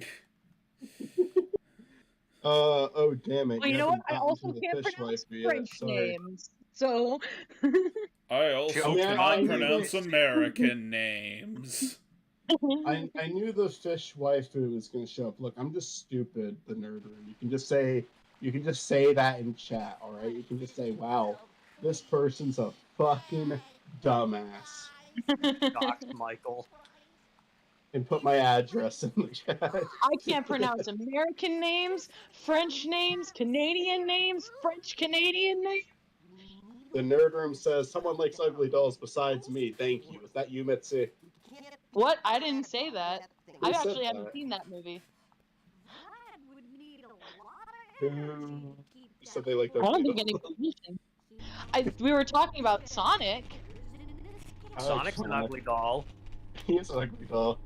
Oh damn it! Well, you know what? I also can't pronounce French names, so. I also cannot pronounce American names. I knew the fish waifu was going to show up. Look, I'm just stupid, the nerd room. You can just say that in chat, all right? You can just say, "Wow, this person's a fucking dumbass," Doc Michael. and put my address in the chat. I can't pronounce American names, French names, Canadian names, French Canadian names. The nerd room says someone likes ugly dolls besides me. Thank you. Is that you, Mitzi? What? I didn't say that. Who I said actually haven't that? seen that movie. Who said they like I don't ugly think dolls? any We were talking about Sonic. I like Sonic's an ugly doll. He is an ugly doll.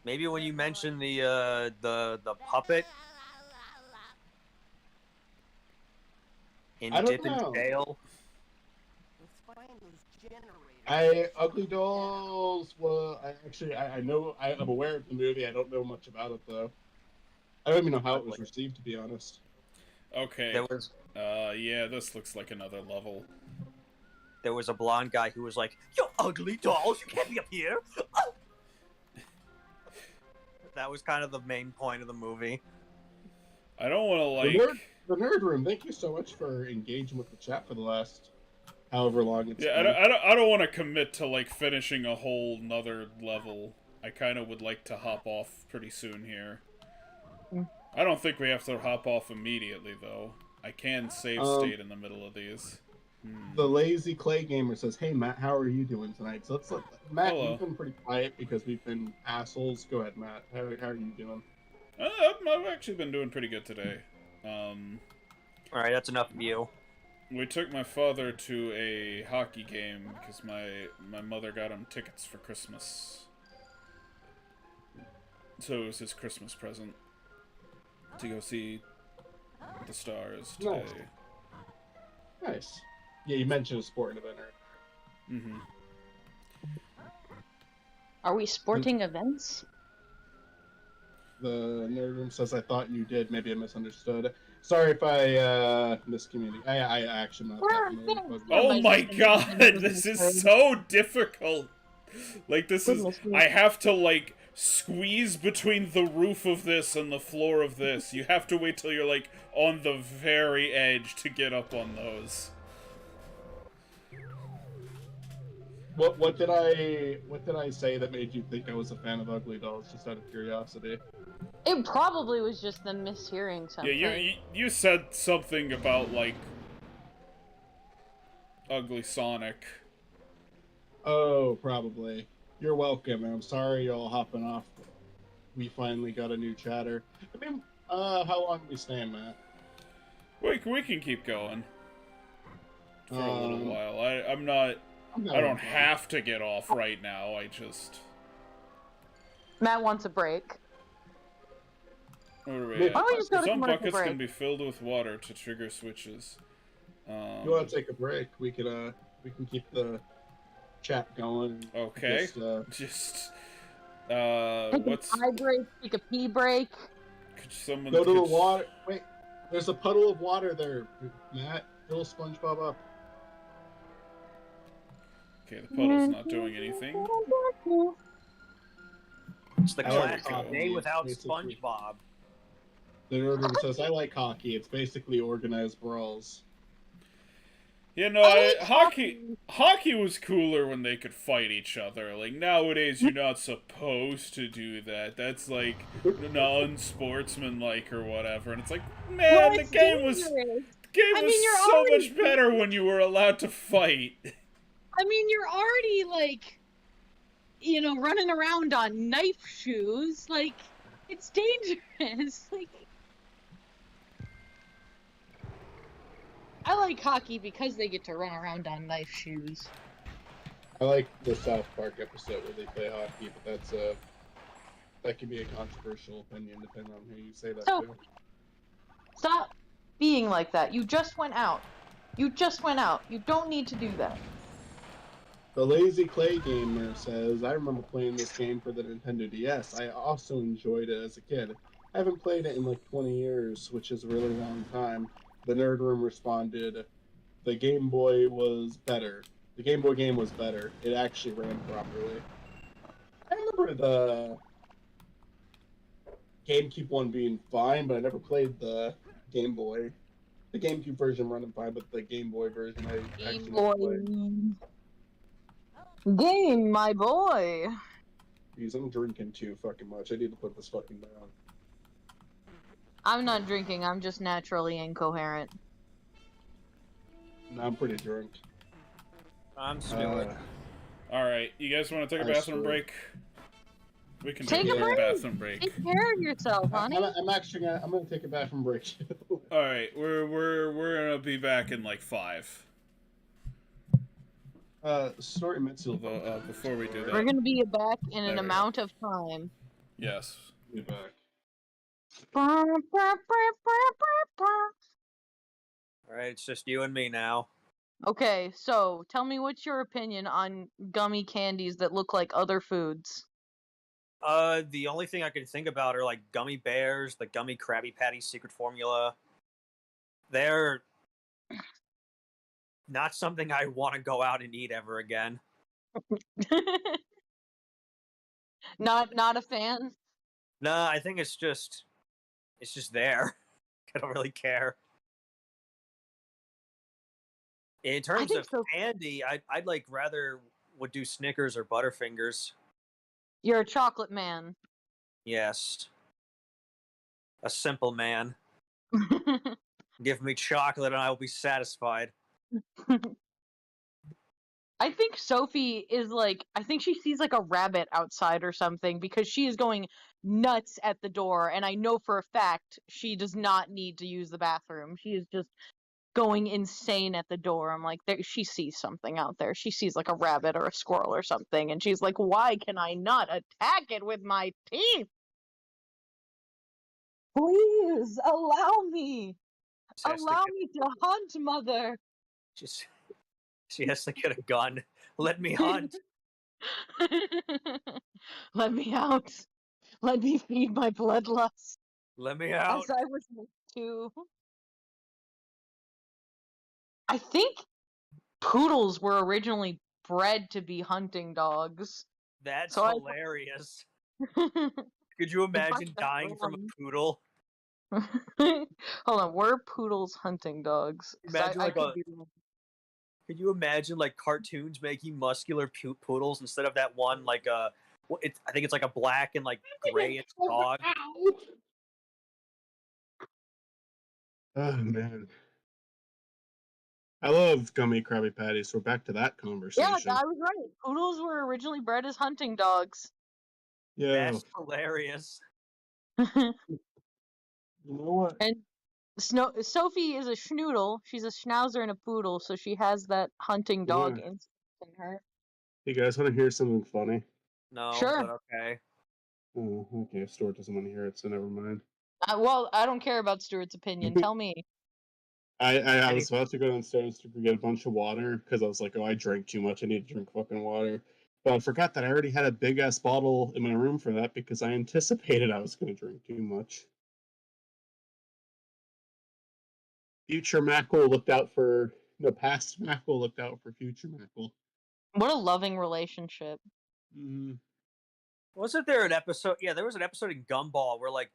Maybe when you mention the puppet in I don't Dip and know. Dale. Ugly Dolls. Well, I know I'm aware of the movie. I don't know much about it though. I don't even know how it was received, to be honest. Okay. There was yeah, this looks like another level. there was a blonde guy who was like, "You ugly dolls, you can't be up here." Oh! That was kind of the main point of the movie. I don't want to like. The nerd room. Thank you so much for engaging with the chat for the last however long it's Yeah, been. I don't want to commit to like finishing a whole nother level. I kind of would like to hop off pretty soon here. I don't think we have to hop off immediately though. I can save state in the middle of these. The lazy clay gamer says, "Hey Matt, how are you doing tonight?" So let's let Matt. Hello. You've been pretty quiet because we've been assholes. Go ahead, Matt. How are you doing? I've actually been doing pretty good today. All right, that's enough of you. We took my father to a hockey game because my mother got him tickets for Christmas. So it was his Christmas present to go see the Stars today. Nice. Yeah, you mentioned a sporting event. Mm-hmm. Are we sporting events? The nerd room says, "I thought you did. Maybe I misunderstood. Sorry if I miscommunicated. I actually not that familiar with Bugbear." Oh my god, this is so difficult. Like this is I have to like squeeze between the roof of this and the floor of this. You have to wait till you're like on the very edge to get up on those. What did I say that made you think I was a fan of Ugly Dolls? Just out of curiosity. It probably was just them mishearing something. Yeah, you said something about like Ugly Sonic. Oh, probably. You're welcome. I'm sorry y'all hopping off. We finally got a new chatter. I mean, how long are we staying, Matt? We can keep going for a little while. I don't have to get off right now. I just. Matt wants a break. What are we Why at? don't we just go to Some commercial buckets break? can be filled with water to trigger switches. You want to take a break? We can keep the chat going. Okay. Just, Take what's a pie break, take a pee break. could someone go to the water. Wait, there's a puddle of water there, Matt. Fill SpongeBob up. Okay, the puddle's not doing anything. It's the I like classic hockey. day without Basically. SpongeBob. The nerd room says, "I like hockey. It's basically organized brawls." You know, hockey was cooler when they could fight each other. Like, nowadays, you're not supposed to do that. That's, like, non-sportsmanlike or whatever. And it's like, man, Well, the game was you're so already- much better when you were allowed to fight. I mean, you're already, like, you know, running around on knife shoes. Like, it's dangerous. Like, I like hockey because they get to run around on knife shoes. I like the South Park episode where they play hockey, but that can be a controversial opinion depending on who you say that So- to. Stop being like that. You just went out. You just went out. You don't need to do that. The Lazy Clay Gamer says, "I remember playing this game for the Nintendo DS. I also enjoyed it as a kid. I haven't played it in like 20 years, which is a really long time." The Nerd Room responded, "The Game Boy was better. The Game Boy game was better. It actually ran properly." I remember the GameCube one being fine, but I never played the Game Boy. The GameCube version running fine, but the Game Boy version I actually Game never boy. played. Game, my boy. Because I'm drinking too fucking much. I need to put this fucking down. I'm not drinking. I'm just naturally incoherent. No, I'm pretty drunk. I'm stewing. Alright, you guys want to take a I bathroom swear. break? We can Take take a a break. bathroom break. Take care of yourself, honey. I'm actually gonna take a bathroom break. All right, we're gonna be back in like 5. Story Mitsu. Although before we do We're that, gonna be back in There an we go. amount of time. yes. Be back. All right, it's just you and me now. Okay, so tell me what's your opinion on gummy candies that look like other foods? The only thing I can think about are like gummy bears, the gummy Krabby Patty secret formula. They're not something I want to go out and eat ever again. Not a fan. No, I think it's just there. I don't really care. In terms think of so. candy, I'd like rather would do Snickers or Butterfingers. You're a chocolate man. Yes, a simple man. Give me chocolate and I will be satisfied. I think Sophie is like, I think she sees like a rabbit outside or something because she is going nuts at the door. And I know for a fact she does not need to use the bathroom. She is just going insane at the door. I'm like, she sees something out there. She sees like a rabbit or a squirrel or something. And she's like, why can I not attack it with my teeth? Please allow me. Allow me to hunt, mother. She has to get a gun. Let me hunt. Let me out. Let me feed my bloodlust. Let me out. As I was meant to. I think poodles were originally bred to be hunting dogs. That's So hilarious. Could you imagine dying from a poodle? Hold on, were poodles hunting dogs? Imagine could you imagine like cartoons making muscular poodles instead of that one like I think it's like a black and like gray dog. Oh man, I love gummy Krabby Patties. So we're back to that conversation. Yeah, I was right. Poodles were originally bred as hunting dogs. Yeah. That's hilarious. You know what? And Sophie is a schnoodle. She's a schnauzer and a poodle, so she has that hunting dog instinct in her. You guys want to hear something funny? No, Sure. but okay. Oh, okay. Stuart doesn't want to hear it, so never mind. Well, I don't care about Stuart's opinion. Tell me. I was about to go downstairs to get a bunch of water because I was like, oh, I drank too much. I need to drink fucking water. But I forgot that I already had a big ass bottle in my room for that because I anticipated I was going to drink too much. Future Mackle looked out for past Mackle looked out for future Mackle. What a loving relationship. Mm-hmm. Wasn't there an episode? Yeah, there was an episode in Gumball where like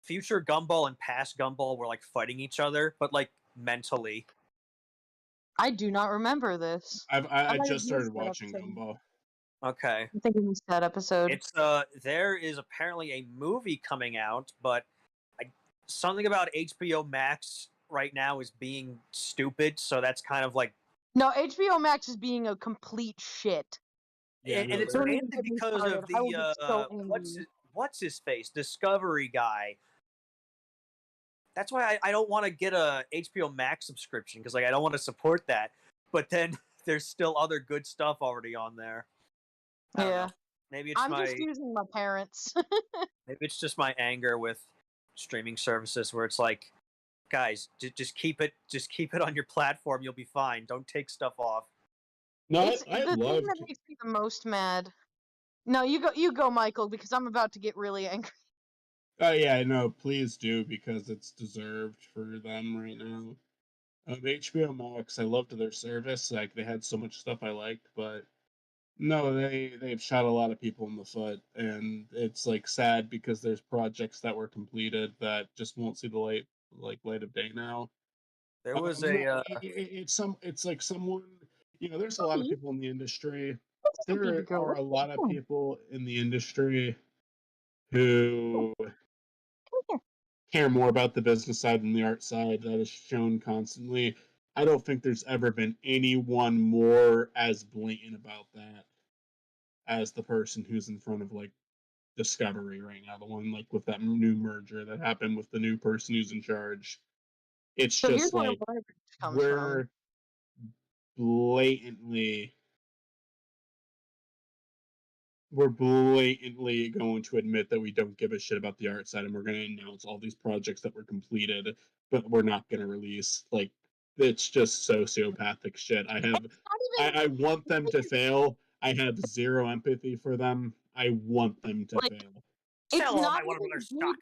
future Gumball and past Gumball were like fighting each other, but like mentally. I do not remember this. I just started watching Gumball. Okay. I think I missed that episode. It's there is apparently a movie coming out, but something about HBO Max right now is being stupid, so that's kind of like no, HBO Max is being a complete shit. Yeah, and it's mainly because of the what's his face Discovery guy. That's why I don't want to get a HBO Max subscription because like I don't want to support that. But then there's still other good stuff already on there. Yeah, maybe it's I'm just using my parents. Maybe it's just my anger with streaming services where it's like, guys, just keep it on your platform. You'll be fine. Don't take stuff off. No, it's the thing that makes me the most mad. No, you go, Michael, because I'm about to get really angry. Oh yeah, no, please do because it's deserved for them right now. HBO Max, I loved their service. Like they had so much stuff I liked, but no, they've shot a lot of people in the foot, and it's like sad because there's projects that were completed that just won't see the light of day now. There was it's like someone, there's a lot of people in the industry. There are a lot of people in the industry who care more about the business side than the art side. That is shown constantly. I don't think there's ever been anyone more as blatant about that as the person who's in front of like Discovery right now, the one like with that new merger that happened with the new person who's in charge. It's So here's just where like my comes from. we're blatantly going to admit that we don't give a shit about the art side, and we're going to announce all these projects that were completed, but we're not going to release. Like, it's just sociopathic shit. It's not even I want them to fail. I have zero empathy for them. I want them to like fail. it's Sell all not my Warner even Brothers good. stock.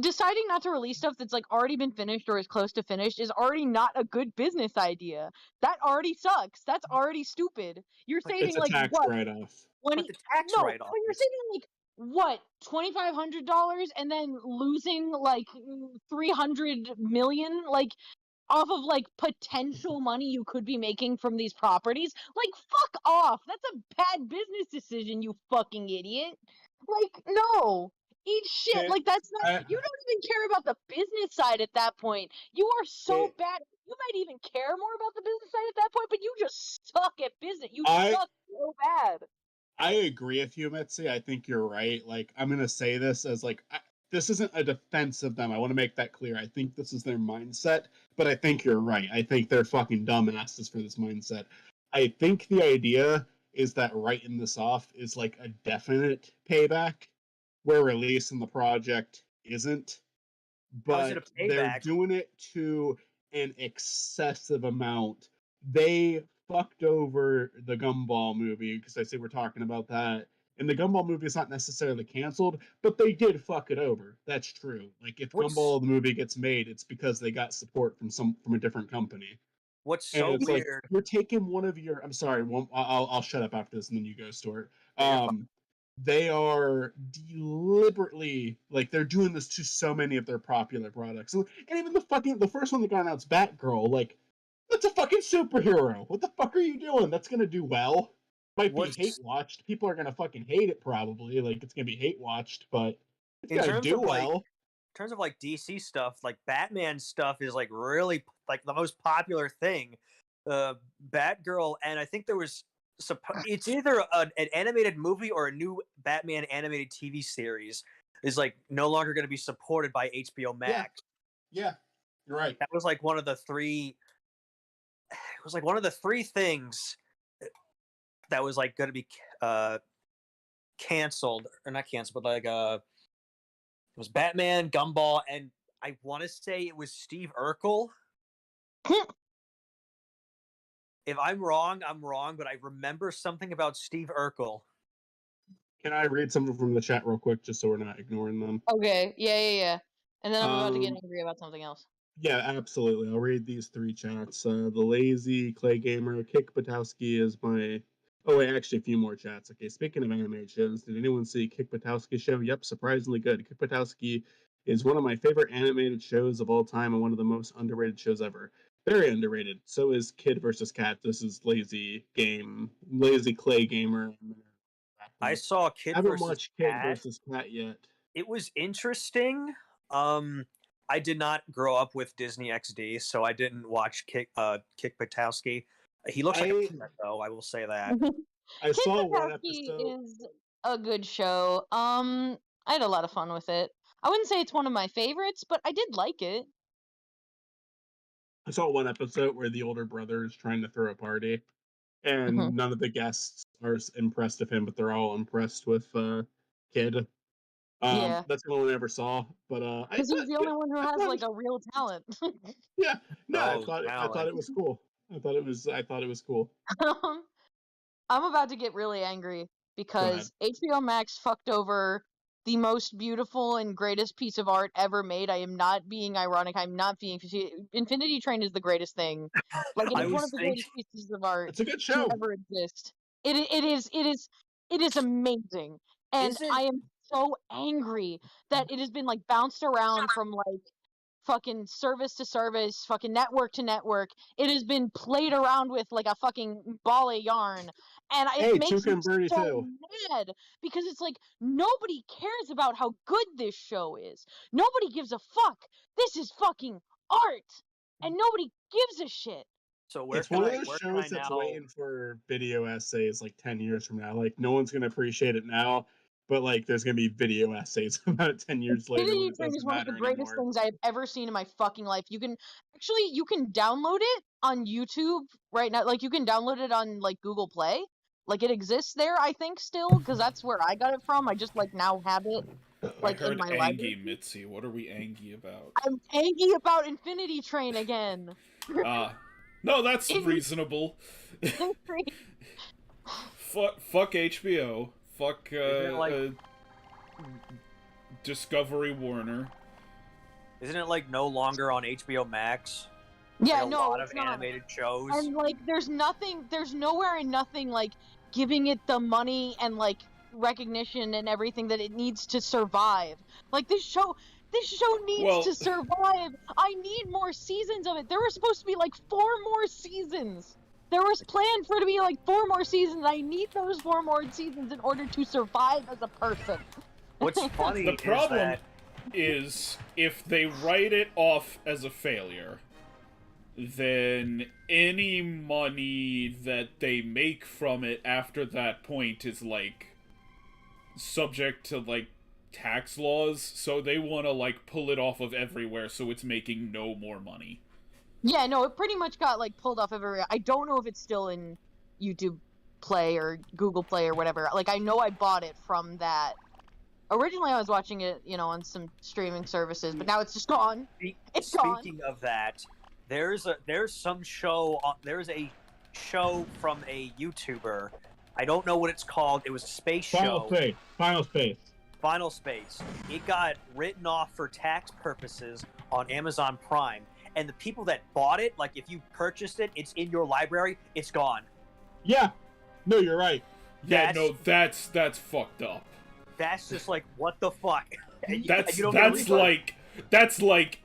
Deciding not to release stuff that's like already been finished or is close to finished is already not a good business idea. That already sucks. That's already stupid. You're Like, saving It's a like tax what write-off. 20? But the tax No, write-off but you're is- saving like what $2,500 and then losing like 300 million like off of like potential money you could be making from these properties. Like fuck off. That's a bad business decision, you fucking idiot. Like no. Eat shit. Like that's not you don't even care about the business side at that point. You are so bad. You might even care more about the business side at that point, but you just suck at business. You suck so bad. I agree with you, Mitzi. I think you're right. Like, I'm gonna say this as like, this isn't a defense of them. I want to make that clear. I think this is their mindset, but I think you're right. I think they're fucking dumbasses for this mindset. I think the idea is that writing this off is like a definite payback, where releasing the project isn't. How is it But a they're payback? doing it to an excessive amount. They fucked over the Gumball movie, because I say we're talking about that. And the Gumball movie is not necessarily canceled, but they did fuck it over. That's true. Like if What's Gumball the movie gets made, it's because they got support from a different company. what's And so it's like weird? you're taking one of your. I'm sorry. I'll shut up after this, and then you go, Stuart. Yeah, you're fine. They are deliberately like they're doing this to so many of their popular products, and even the first one that got announced, Batgirl. Like that's a fucking superhero. What the fuck are you doing? That's gonna do well. Might be What's hate watched. People are gonna fucking hate it probably. Like it's gonna be hate watched, but it's in gonna terms do of like well. in terms of like DC stuff, like Batman stuff is like really like the most popular thing. Batgirl, and I think there was it's either an animated movie or a new Batman animated TV series is like no longer going to be supported by HBO Max. Yeah, you're right. That was like one of the three. It was like one of the three things that was like going to be canceled or not canceled, but like it was Batman, Gumball, and I want to say it was Steve Urkel. If I'm wrong, I'm wrong, but I remember something about Steve Urkel. Can I read something from the chat real quick, just so we're not ignoring them? Okay, yeah. And then I'm about to get angry about something else. Yeah, absolutely. I'll read these three chats. The Lazy Clay Gamer, Kick Patowski is my. Oh wait, actually a few more chats. Okay, speaking of animated shows, did anyone see Kick Patowski show? Yep, surprisingly good. Kick Patowski is one of my favorite animated shows of all time and one of the most underrated shows ever. Very underrated. So is Kid vs. Cat. This is Lazy Clay Gamer. I saw Kid I haven't versus watched Kid Cat. vs. Cat yet. It was interesting. I did not grow up with Disney XD, so I didn't watch Kick Patowski. He looks like a peanut, though. I will say that. I saw Kid one Patowski episode. is a good show. I had a lot of fun with it. I wouldn't say it's one of my favorites, but I did like it. I saw one episode where the older brother is trying to throw a party, and none of the guests are impressed with him, but they're all impressed with Kid. Yeah, That's the only one I ever saw, but because he's the only one who has thought like a real talent. yeah, no, Oh, I thought it was cool. I thought it was cool. I'm about to get really angry because HBO Max fucked over the most beautiful and greatest piece of art ever made. I am not being ironic. I'm not being. Infinity Train is the greatest thing. Like it is one of the greatest pieces of art It's a good to show. ever exist. It is amazing, and I am so angry that it has been like bounced around from like fucking service to service, fucking network to network. It has been played around with like a fucking ball of yarn. And it makes me so mad because it's like nobody cares about how good this show is. Nobody gives a fuck. This is fucking art. And nobody gives a shit. So where It's one of those shows that's waiting for video essays like 10 years from now. Like no one's gonna appreciate it now, but like there's gonna be video essays about it 10 years later when Infinity it Train is doesn't one of the matter greatest anymore. things I've ever seen in my fucking life. You can download it on YouTube right now. Like you can download it on like Google Play. Like it exists there, I think still, because that's where I got it from. I just like now have it I like in heard my Angie, library. Mitzi. What are we Angie about? I'm angry about Infinity Train again. No, that's reasonable. Fuck HBO. Fuck Isn't it like- Discovery Warner. Isn't it like no longer on HBO Max? Yeah, Like a no, lot it's of not. animated shows. And like there's nowhere and nothing like giving it the money and like recognition and everything that it needs to survive. Like this show needs to survive. I need more seasons of it. There were supposed to be like 4 more seasons. There was planned for it to be like 4 more seasons. I need those 4 more seasons in order to survive as a person. What's funny The problem is is if they write it off as a failure, then any money that they make from it after that point is like subject to like tax laws, so they want to like pull it off of everywhere so it's making no more money. Yeah, no, it pretty much got like pulled off everywhere. I don't know if it's still in YouTube Play or Google Play or whatever. Like I know I bought it from that. Originally I was watching it, you know, on some streaming services, but now it's just gone. It's gone. Speaking of that, there's a show from a YouTuber. I don't know what it's called. It was a space show. Final Space. It got written off for tax purposes on Amazon Prime. And the people that bought it, like if you purchased it, it's in your library, it's gone. Yeah. No, you're right. Yeah, no, that's fucked up. That's just like, what the fuck? That's like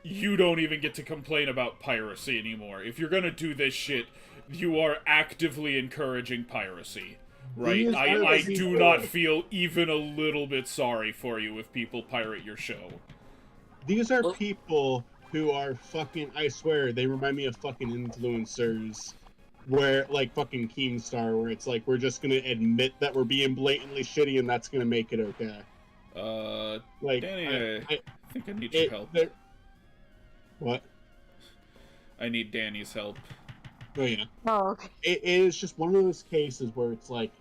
you don't even get to complain about piracy anymore. If you're gonna do this shit, you are actively encouraging piracy. Right? I do not feel even a little bit sorry for you if people pirate your show. These are people who are fucking, I swear, they remind me of fucking influencers. Where, like, fucking Keemstar, where it's like, we're just gonna admit that we're being blatantly shitty and that's gonna make it okay. Like, Danny, I think I need your help. What? I need Danny's help. Oh, yeah. Oh, okay. It is just one of those cases where it's like,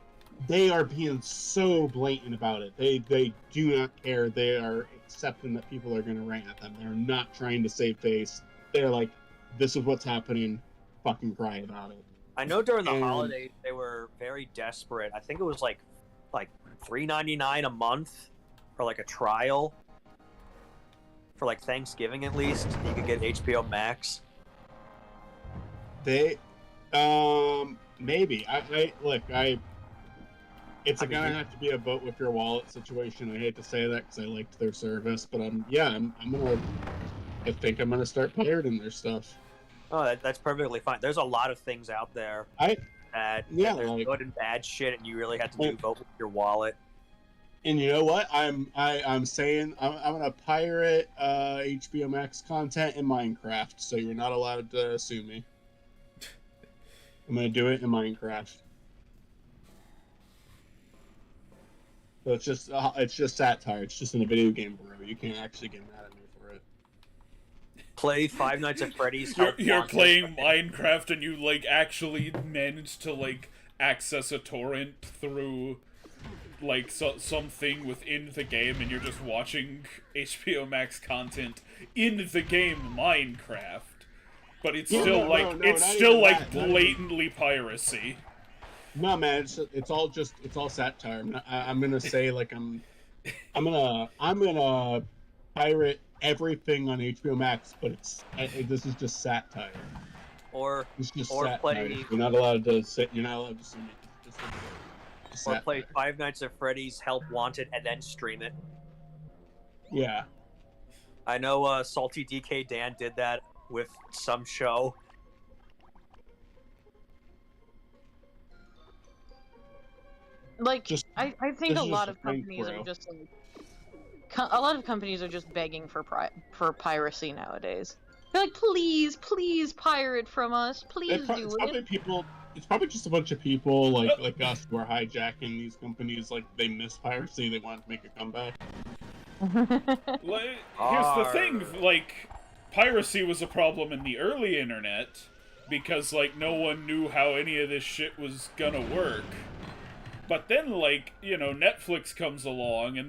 they are being so blatant about it. They do not care. They are accepting that people are gonna rant at them. They're not trying to save face. They're like, this is what's happening, fucking cry about it. I know during the holidays they were very desperate. I think it was like $3.99 a month for like a trial for like Thanksgiving at least. You could get HBO Max. They, maybe. It's gonna have to be a vote with your wallet situation. I hate to say that because I liked their service, but I think I'm gonna start pirating their stuff. Oh, that's perfectly fine. There's a lot of things out there that there's like, good and bad shit, and you really have to vote with your wallet. And you know what? I'm saying I'm gonna pirate HBO Max content in Minecraft, so you're not allowed to sue me. I'm gonna do it in Minecraft. So it's just satire. It's just in a video game, bro. You can't actually get mad at me for it. Play Five Nights at Freddy's. You're playing Minecraft and you like actually managed to like access a torrent through like something within the game, and you're just watching HBO Max content in the game Minecraft. But it's still blatantly piracy. No, man, it's all satire. I'm gonna say like I'm gonna pirate everything on HBO Max, but this is just satire. It's just satire. Play. You're not allowed to sit. You're not allowed to sue me. Or play Five Nights at Freddy's Help Wanted and then stream it. Yeah. I know Salty DK Dan did that with some show. Like, I think a lot of companies are just like, a lot of companies are just begging for piracy nowadays. They're like, please pirate from us, please do it. Probably people. It's probably just a bunch of people like us who are hijacking these companies. Like they miss piracy, they want to make a comeback. Here's the thing, like, piracy was a problem in the early internet, because, like, no one knew how any of this shit was gonna work. But then, like, you know, Netflix comes along, and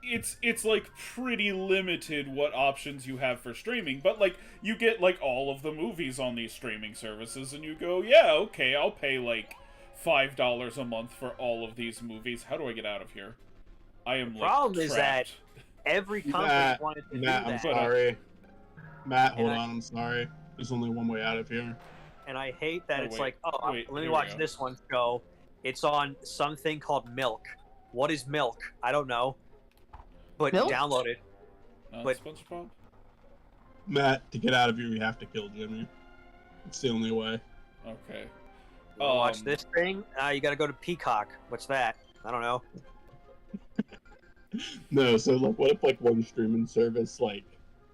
it's like, pretty limited what options you have for streaming, but, like, you get, like, all of the movies on these streaming services, and you go, yeah, okay, I'll pay, like, $5 a month for all of these movies. How do I get out of here? I am, like, problem is that trapped. every company Matt, wanted to Matt, do I'm that. sorry. Matt, hold And on, I'm sorry. There's only one way out of here. And I hate that Oh, it's wait. like, oh, Wait, let me here we watch go. this one show. It's on something called Milk. What is Milk? I don't know. But Milk? download it. But- SpongeBob? Matt, to get out of here, you have to kill Jimmy. It's the only way. Okay. You wanna watch this thing? You gotta go to Peacock. What's that? I don't know. No, so like, what if like one streaming service, like,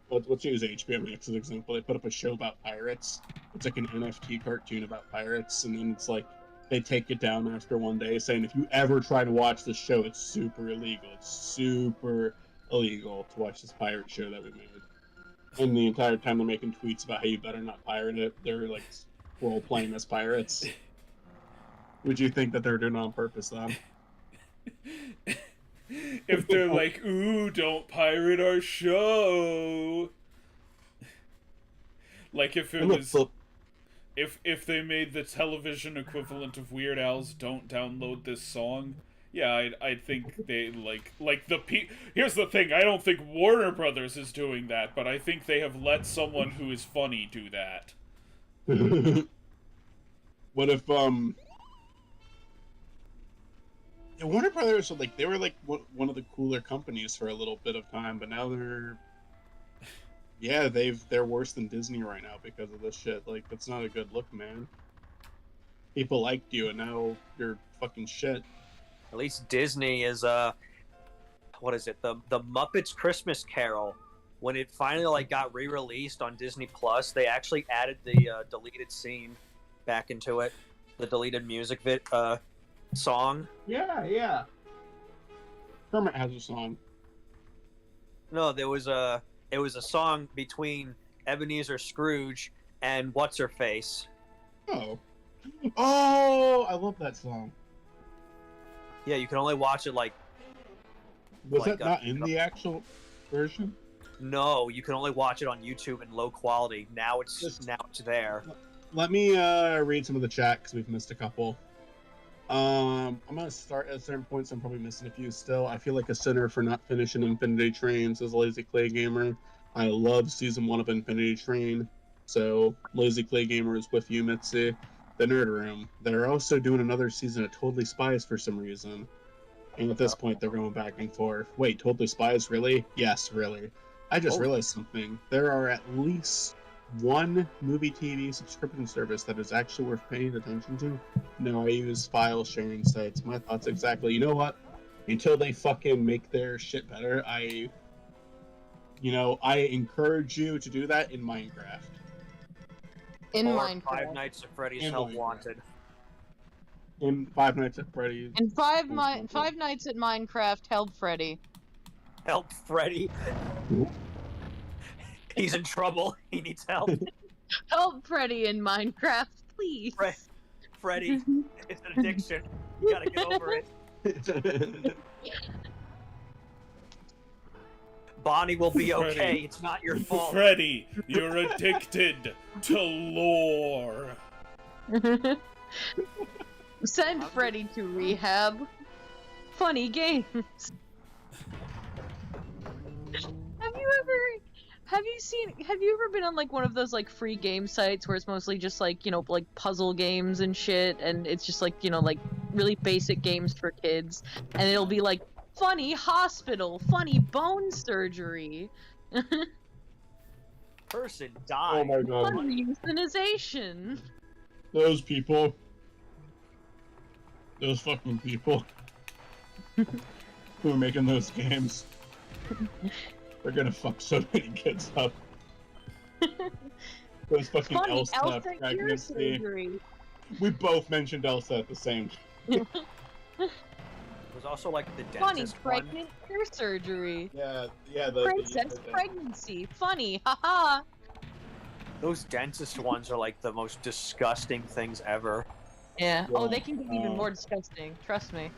let's use HBO Max as an example. They put up a show about pirates. It's like an NFT cartoon about pirates, and then it's like they take it down after one day, saying if you ever try to watch this show, it's super illegal. It's super illegal to watch this pirate show that we made. And the entire time they're making tweets about how you better not pirate it. They're like role playing as pirates. Would you think that they're doing it on purpose, then? If they're like, ooh, don't pirate our show. Like if it was, if they made the television equivalent of Weird Al's "Don't Download This Song," yeah, I'd think they Here's the thing: I don't think Warner Brothers is doing that, but I think they have let someone who is funny do that. What if Warner Brothers were like, they were like one of the cooler companies for a little bit of time, but now they're worse than Disney right now because of this shit. Like, that's not a good look, man. People liked you, and now you're fucking shit. At least Disney is what is it? The Muppets Christmas Carol. When it finally like got re-released on Disney Plus, they actually added the deleted scene back into it, the deleted music song. Yeah. Kermit has a song. No, it was a song between Ebenezer Scrooge and What's Her Face. Oh, I love that song. Yeah, you can only watch it like. Was that not in the actual version? No, you can only watch it on YouTube in low quality. Now it's there. Let me read some of the chat because we've missed a couple. I'm gonna start at certain points. I'm probably missing a few still. I feel like a sinner for not finishing Infinity Train, says Lazy Clay Gamer. I love season 1 of Infinity Train. So Lazy Clay Gamer is with you, Mitzi. The Nerd Room. They're also doing another season of Totally Spies for some reason. And at this point, they're going back and forth. Wait, Totally Spies? Really? Yes, really. I just realized something. There are at least one movie TV subscription service that is actually worth paying attention to. No, I use file sharing sites. My thoughts exactly. You know what? Until they fucking make their shit better, I encourage you to do that in Minecraft. In Or Minecraft. Five Nights at Freddy's In Help Minecraft. Wanted. In Five Nights at Freddy's. And Five Nights at Minecraft, help Freddy. Help Freddy. He's in trouble. He needs help. Help Freddy in Minecraft, please. Freddy, it's an addiction. You gotta get over it. Bonnie will be okay. Freddy. It's not your fault. Freddy, you're addicted to lore. Send Freddy to rehab. Funny games. Have you ever been on like one of those like free game sites where it's mostly just like, like puzzle games and shit, and it's just like, like really basic games for kids, and it'll be like funny hospital, funny bone surgery. Person died. Oh my god. Funny euthanization. Those people. Those fucking people. Who are making those games. They're gonna fuck so many kids up. Those fucking Funny LSAT pregnancy. surgery. We both mentioned Elsa at the same time. There's also like the Funny dentist one. pregnant ear surgery. Yeah, Princess pregnancy. Funny, haha. Those dentist ones are like the most disgusting things ever. Yeah. Yeah, Oh, they can get even more disgusting. Trust me.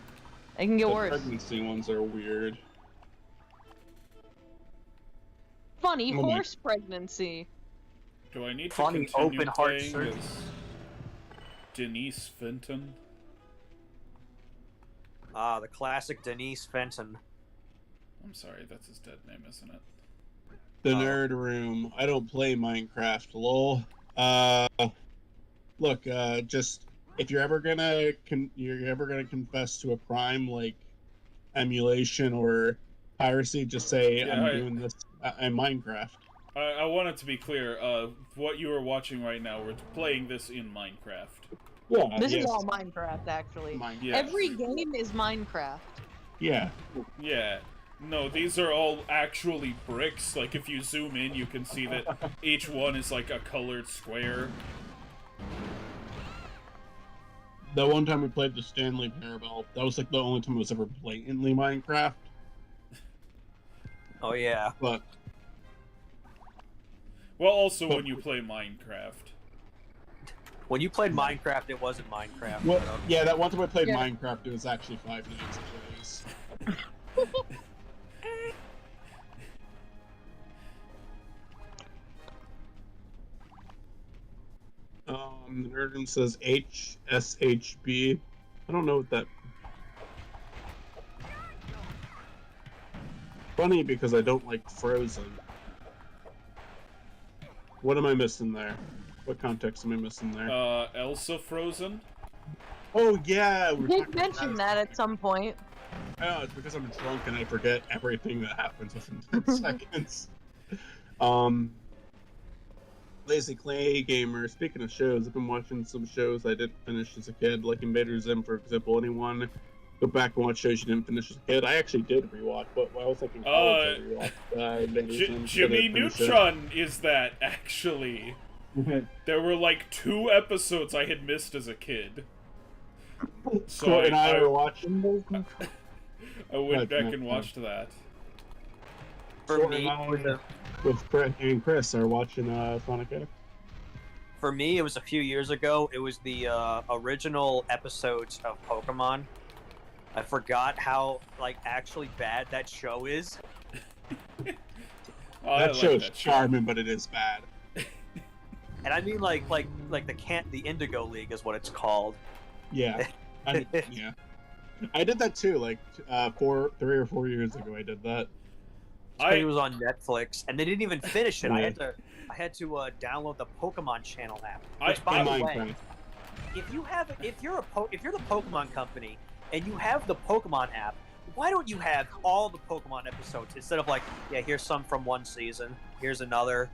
They can get the worse. pregnancy ones are weird. Funny Oh my- horse pregnancy. Do I need to Funny continue open heart playing surgery. as Denise Fenton? Ah, the classic Denise Fenton. I'm sorry, that's his dead name, isn't it? The Oh. nerd room. I don't play Minecraft. Lol. Look. Just if you're ever gonna confess to a crime like emulation or piracy, just say Yeah, I'm doing this in Minecraft. I want it to be clear, what you are watching right now, we're playing this in Minecraft. Yeah. This yes. is all Minecraft, actually. Yes. Every game is Minecraft. Yeah. Yeah. No, these are all actually bricks. Like, if you zoom in, you can see that each one is like a colored square. The one time we played the Stanley Parable, that was like the only time it was ever blatantly Minecraft. Oh yeah. But Well, also when you play Minecraft. When you played Minecraft, it wasn't Minecraft. well, you know? yeah, that one time I played Yeah. Minecraft, it was actually 5 Nights at Freddy's. The Nerdin says HSHB. I don't know what that. Funny because I don't like Frozen. What am I missing there? What context am I missing there? Elsa Frozen? Oh yeah, we You were did talking about mention that at some point. Oh, it's because I'm drunk and I forget everything that happens within 10 seconds. Lazy Clay Gamer, speaking of shows, I've been watching some shows I didn't finish as a kid, like Invader Zim, for example. Anyone go back and watch shows you didn't finish as a kid? I actually did rewatch, but I was thinking college I rewatched Invader Zim. Jimmy Neutron is that, actually. There were like 2 episodes I had missed as a kid. So Court and I were watching those. I went back and watched that. For Court me, and I, with the- with Chris and Chris are watching Sonic X. for me, it was a few years ago. It was the original episodes of Pokemon. I forgot how like actually bad that show is. Oh, I That like show's that show. charming, but it is bad. And I mean like the Indigo League is what it's called. Yeah. Yeah. I did that too, like 3 or 4 years ago. I did that. It was on Netflix, and they didn't even finish it. I had to download the Pokemon Channel app. Which, by the way, if you're the Pokemon company and you have the Pokemon app, why don't you have all the Pokemon episodes instead of like, yeah, here's some from one season, here's another.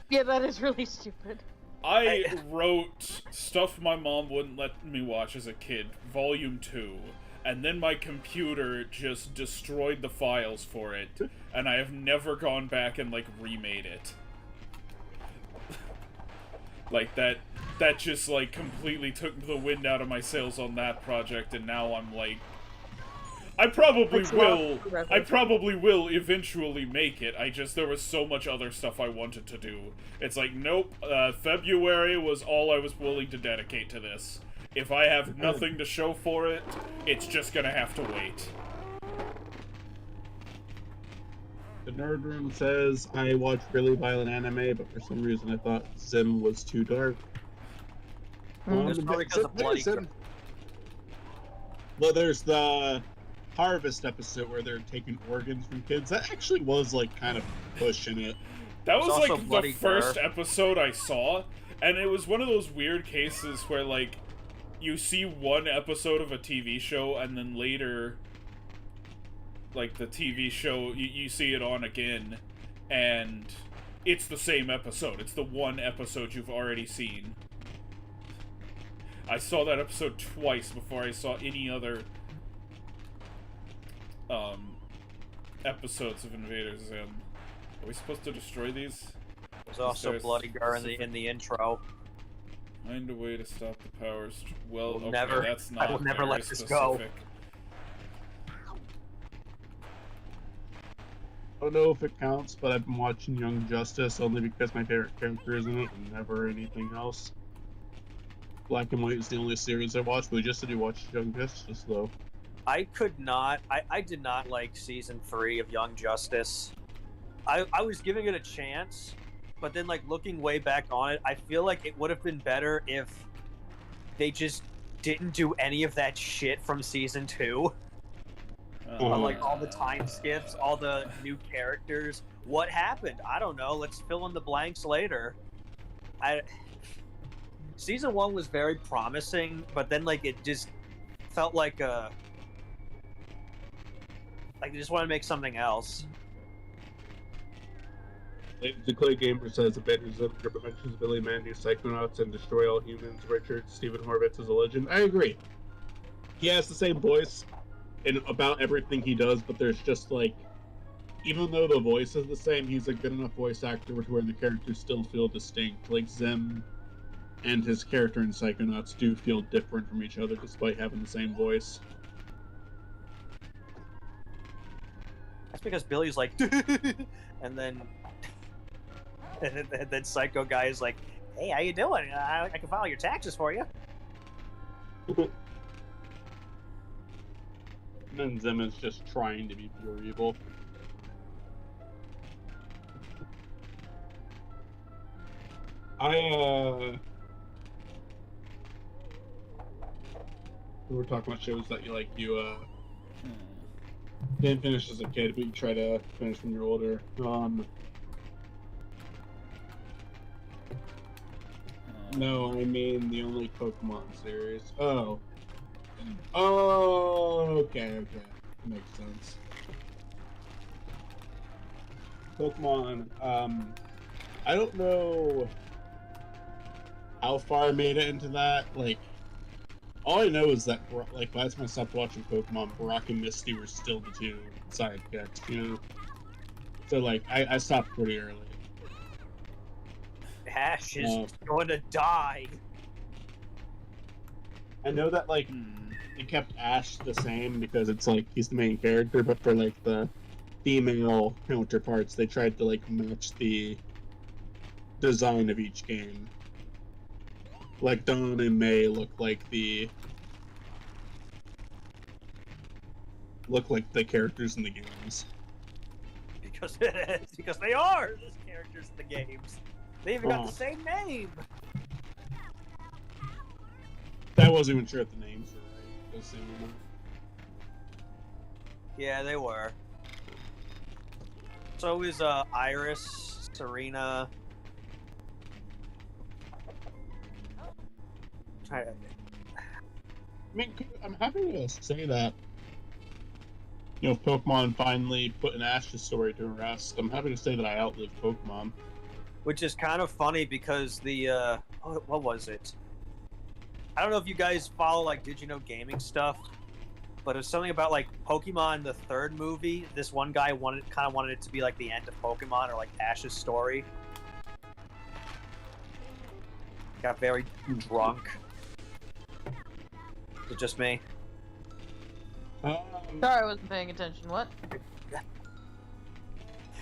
Yeah, that is really stupid. I wrote stuff my mom wouldn't let me watch as a kid, Volume 2, and then my computer just destroyed the files for it, and I have never gone back and, like, remade it. Like, that just, like, completely took the wind out of my sails on that project, and now I'm, like... I probably will eventually make it. There was so much other stuff I wanted to do. It's like, nope, February was all I was willing to dedicate to this. If I have nothing to show for it, it's just gonna have to wait. The Nerd Room says, I watch really violent anime, but for some reason I thought Zim was too dark. It's probably because of Bloody Girl. Well, there's the Harvest episode where they're taking organs from kids. That actually was, like, kind of pushing it. That was, also like, the Bloody first Girl. episode I saw, and it was one of those weird cases where, like, you see one episode of a TV show, and then later, like, the TV show, you see it on again, and it's the same episode. It's the one episode you've already seen. I saw that episode twice before I saw any other episodes of Invader Zim. Are we supposed to destroy these? There's also There's Bloody Gar in specific- the intro. Find a way to stop the powers. Well, okay, never- that's I not will never very let this go. specific. I don't know if it counts, but I've been watching Young Justice only because my favorite character is in it and never anything else. Black and White is the only series I watched, but we just said you watched Young Justice, though. I could not. I did not like season 3 of Young Justice. I was giving it a chance, but then like looking way back on it, I feel like it would have been better if they just didn't do any of that shit from season 2. Like all the time skips, all the new characters. What happened? I don't know. Let's fill in the blanks later. Season 1 was very promising, but then like it just felt like they just want to make something else. The Clay Gamer says Avengers of mentions Billy Mandy, Psychonauts, and Destroy All Humans. Richard Stephen Horvitz is a legend. I agree. He has the same voice in about everything he does, but there's just like, even though the voice is the same, he's a good enough voice actor where the characters still feel distinct. Like Zim and his character in Psychonauts do feel different from each other despite having the same voice. That's because Billy's like, and then Psycho Guy is like, "Hey, how you doing? I can file your taxes for you." And then Zim is just trying to be pure evil. We were talking about shows that you didn't finish as a kid, but you try to finish when you're older. No, I mean the only Pokemon series. Oh, okay. Makes sense. Pokemon, I don't know how far I made it into that. Like, all I know is that, like, by the time I stopped watching Pokemon, Brock and Misty were still the two sidekicks, you know? So, like, I stopped pretty early. Ash is going to die. I know that, like, they kept Ash the same because it's, like, he's the main character, but for, like, the female counterparts, they tried to, like, match the design of each game. Like, Dawn and May look like the characters in the games. Because they are the characters in the games. They even got the same name. I wasn't even sure if the names were right. Those same ones. Yeah, they were. So is Iris, Serena. I mean, I'm happy to say that, you know, Pokemon finally put an Ash's story to rest. I'm happy to say that I outlived Pokemon. Which is kind of funny because the, what was it? I don't know if you guys follow, like, Did You Know Gaming stuff, but it's something about, like, Pokemon, the third movie. This one guy wanted it to be, like, the end of Pokemon, or, like, Ash's story. Got very drunk. Is it just me? Sorry, I wasn't paying attention. What?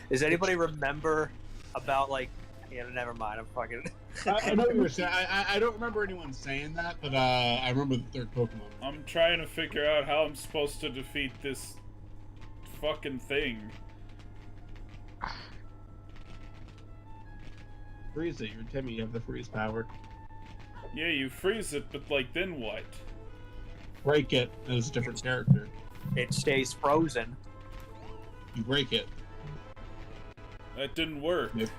Does anybody remember about, like... Yeah, never mind. I'm fucking... I know what you were saying. I don't remember anyone saying that, but I remember the third Pokemon. I'm trying to figure out how I'm supposed to defeat this fucking thing. Freeze it. You're Timmy. You have the freeze power. Yeah, you freeze it, but, like, then what? Break it. It's a different character. It stays frozen. You break it. That didn't work. Yep.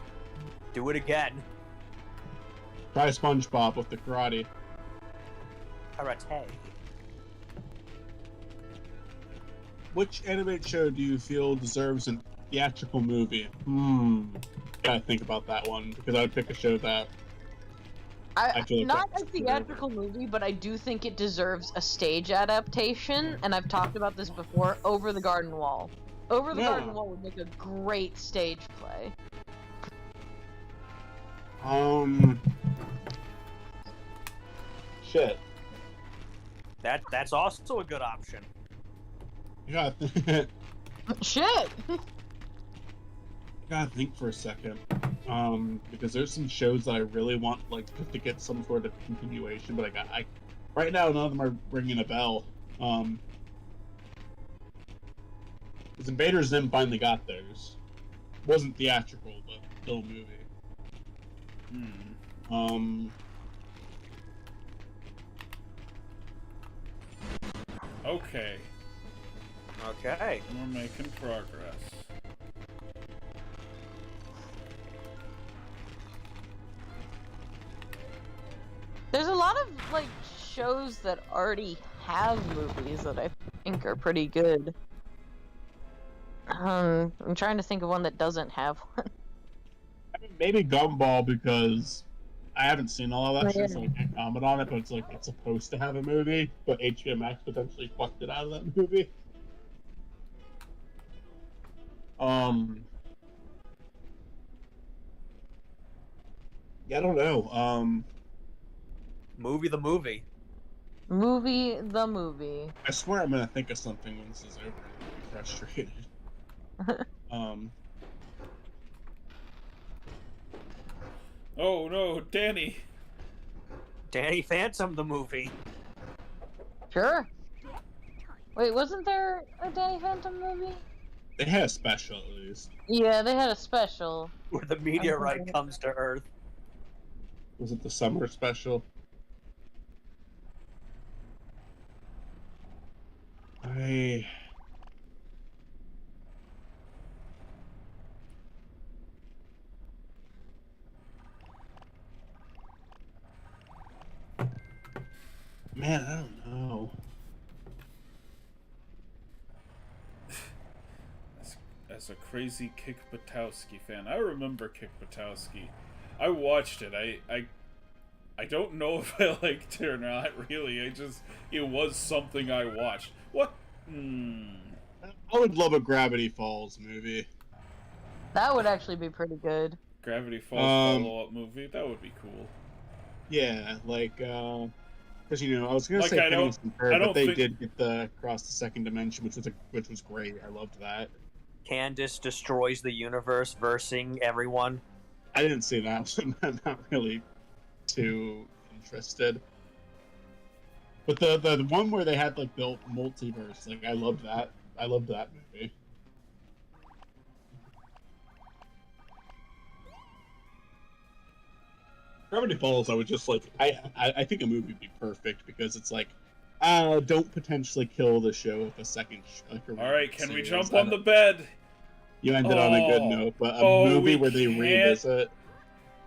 Do it again. Try SpongeBob with the karate. Karate. Which animated show do you feel deserves a theatrical movie? Gotta think about that one, because I would pick a show that I feel like not a theatrical movie, but I do think it deserves a stage adaptation, and I've talked about this before, Over the Garden Wall. Over the Garden Wall would make a great stage play. shit. That's also a good option. You Shit! gotta think for a second. Because there's some shows that I really want, like, to get some sort of continuation, but I right now none of them are ringing a bell. Because Invader Zim finally got theirs. Wasn't theatrical, but still a movie. Okay. Okay. We're making progress. There's a lot of like shows that already have movies that I think are pretty good. I'm trying to think of one that doesn't have one. I mean, maybe Gumball, because I haven't seen all of that Oh, shit, yeah. so I can't comment on it, but it's like it's supposed to have a movie, but HBO Max potentially fucked it out of that movie. Yeah, I don't know. Movie the movie. Movie the movie. I swear I'm gonna think of something when this is over and I'll be frustrated. Oh no, Danny! Danny Phantom the movie. Sure. Wait, wasn't there a Danny Phantom movie? They had a special at least. Yeah, they had a special. Where the meteorite comes to Earth. Was it the summer special? Man, I don't know. As a crazy Kick Buttowski fan, I remember Kick Buttowski. I watched it. I don't know if I liked it or not, really. It was something I watched. What? I would love a Gravity Falls movie. That would actually be pretty good. Gravity Falls follow-up movie? That would be cool. Yeah, like, because I was gonna Like, say I don't- Phineas and Ferb, I but don't they think- did get the Across the Second Dimension, which was great. I loved that. Candace destroys the universe, versing everyone. I didn't see that, so I'm not really too interested. But the one where they had like the multiverse, like I loved that. I loved that movie. Gravity Falls, I would just like I think a movie would be perfect because it's like don't potentially kill the show with a second All right, can we series. jump on the bed? You ended on a good Oh. note, but a Oh, movie we where they can't. revisit.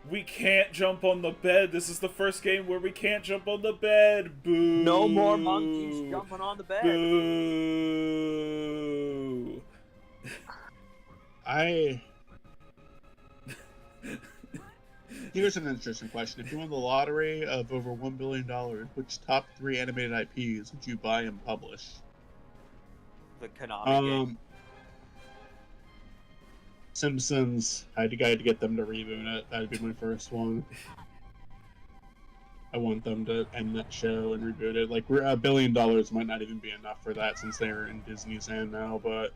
We can't jump on the bed. This is the first game where we can't jump on the bed. Boo. No more monkeys jumping on the bed. Boo. Here's an interesting question. If you won the lottery of over $1 billion, which top 3 animated IPs would you buy and publish? The Konami game. Simpsons. I had to get them to reboot it. That'd be my first one. I want them to end that show and reboot it. Like, $1 billion might not even be enough for that since they're in Disney's hand now, but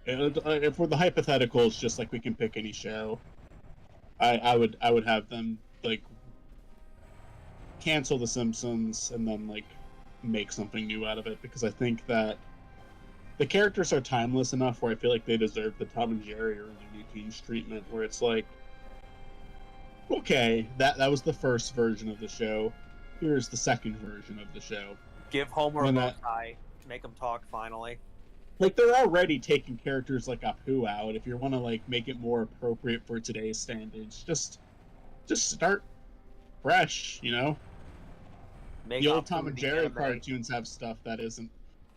if for the hypotheticals, just like we can pick any show, I would have them like cancel the Simpsons and then like make something new out of it, because I think that the characters are timeless enough where I feel like they deserve the Tom and Jerry or Looney Tunes treatment, where it's like, okay, that was the first version of the show. Here's the second version of the show. Give Homer a when bow that- tie. Make him talk finally. Like, they're already taking characters like Apu out. If you want to like make it more appropriate for today's standards, just start fresh, Make The old Apu Tom and the Jerry anime. cartoons have stuff that isn't.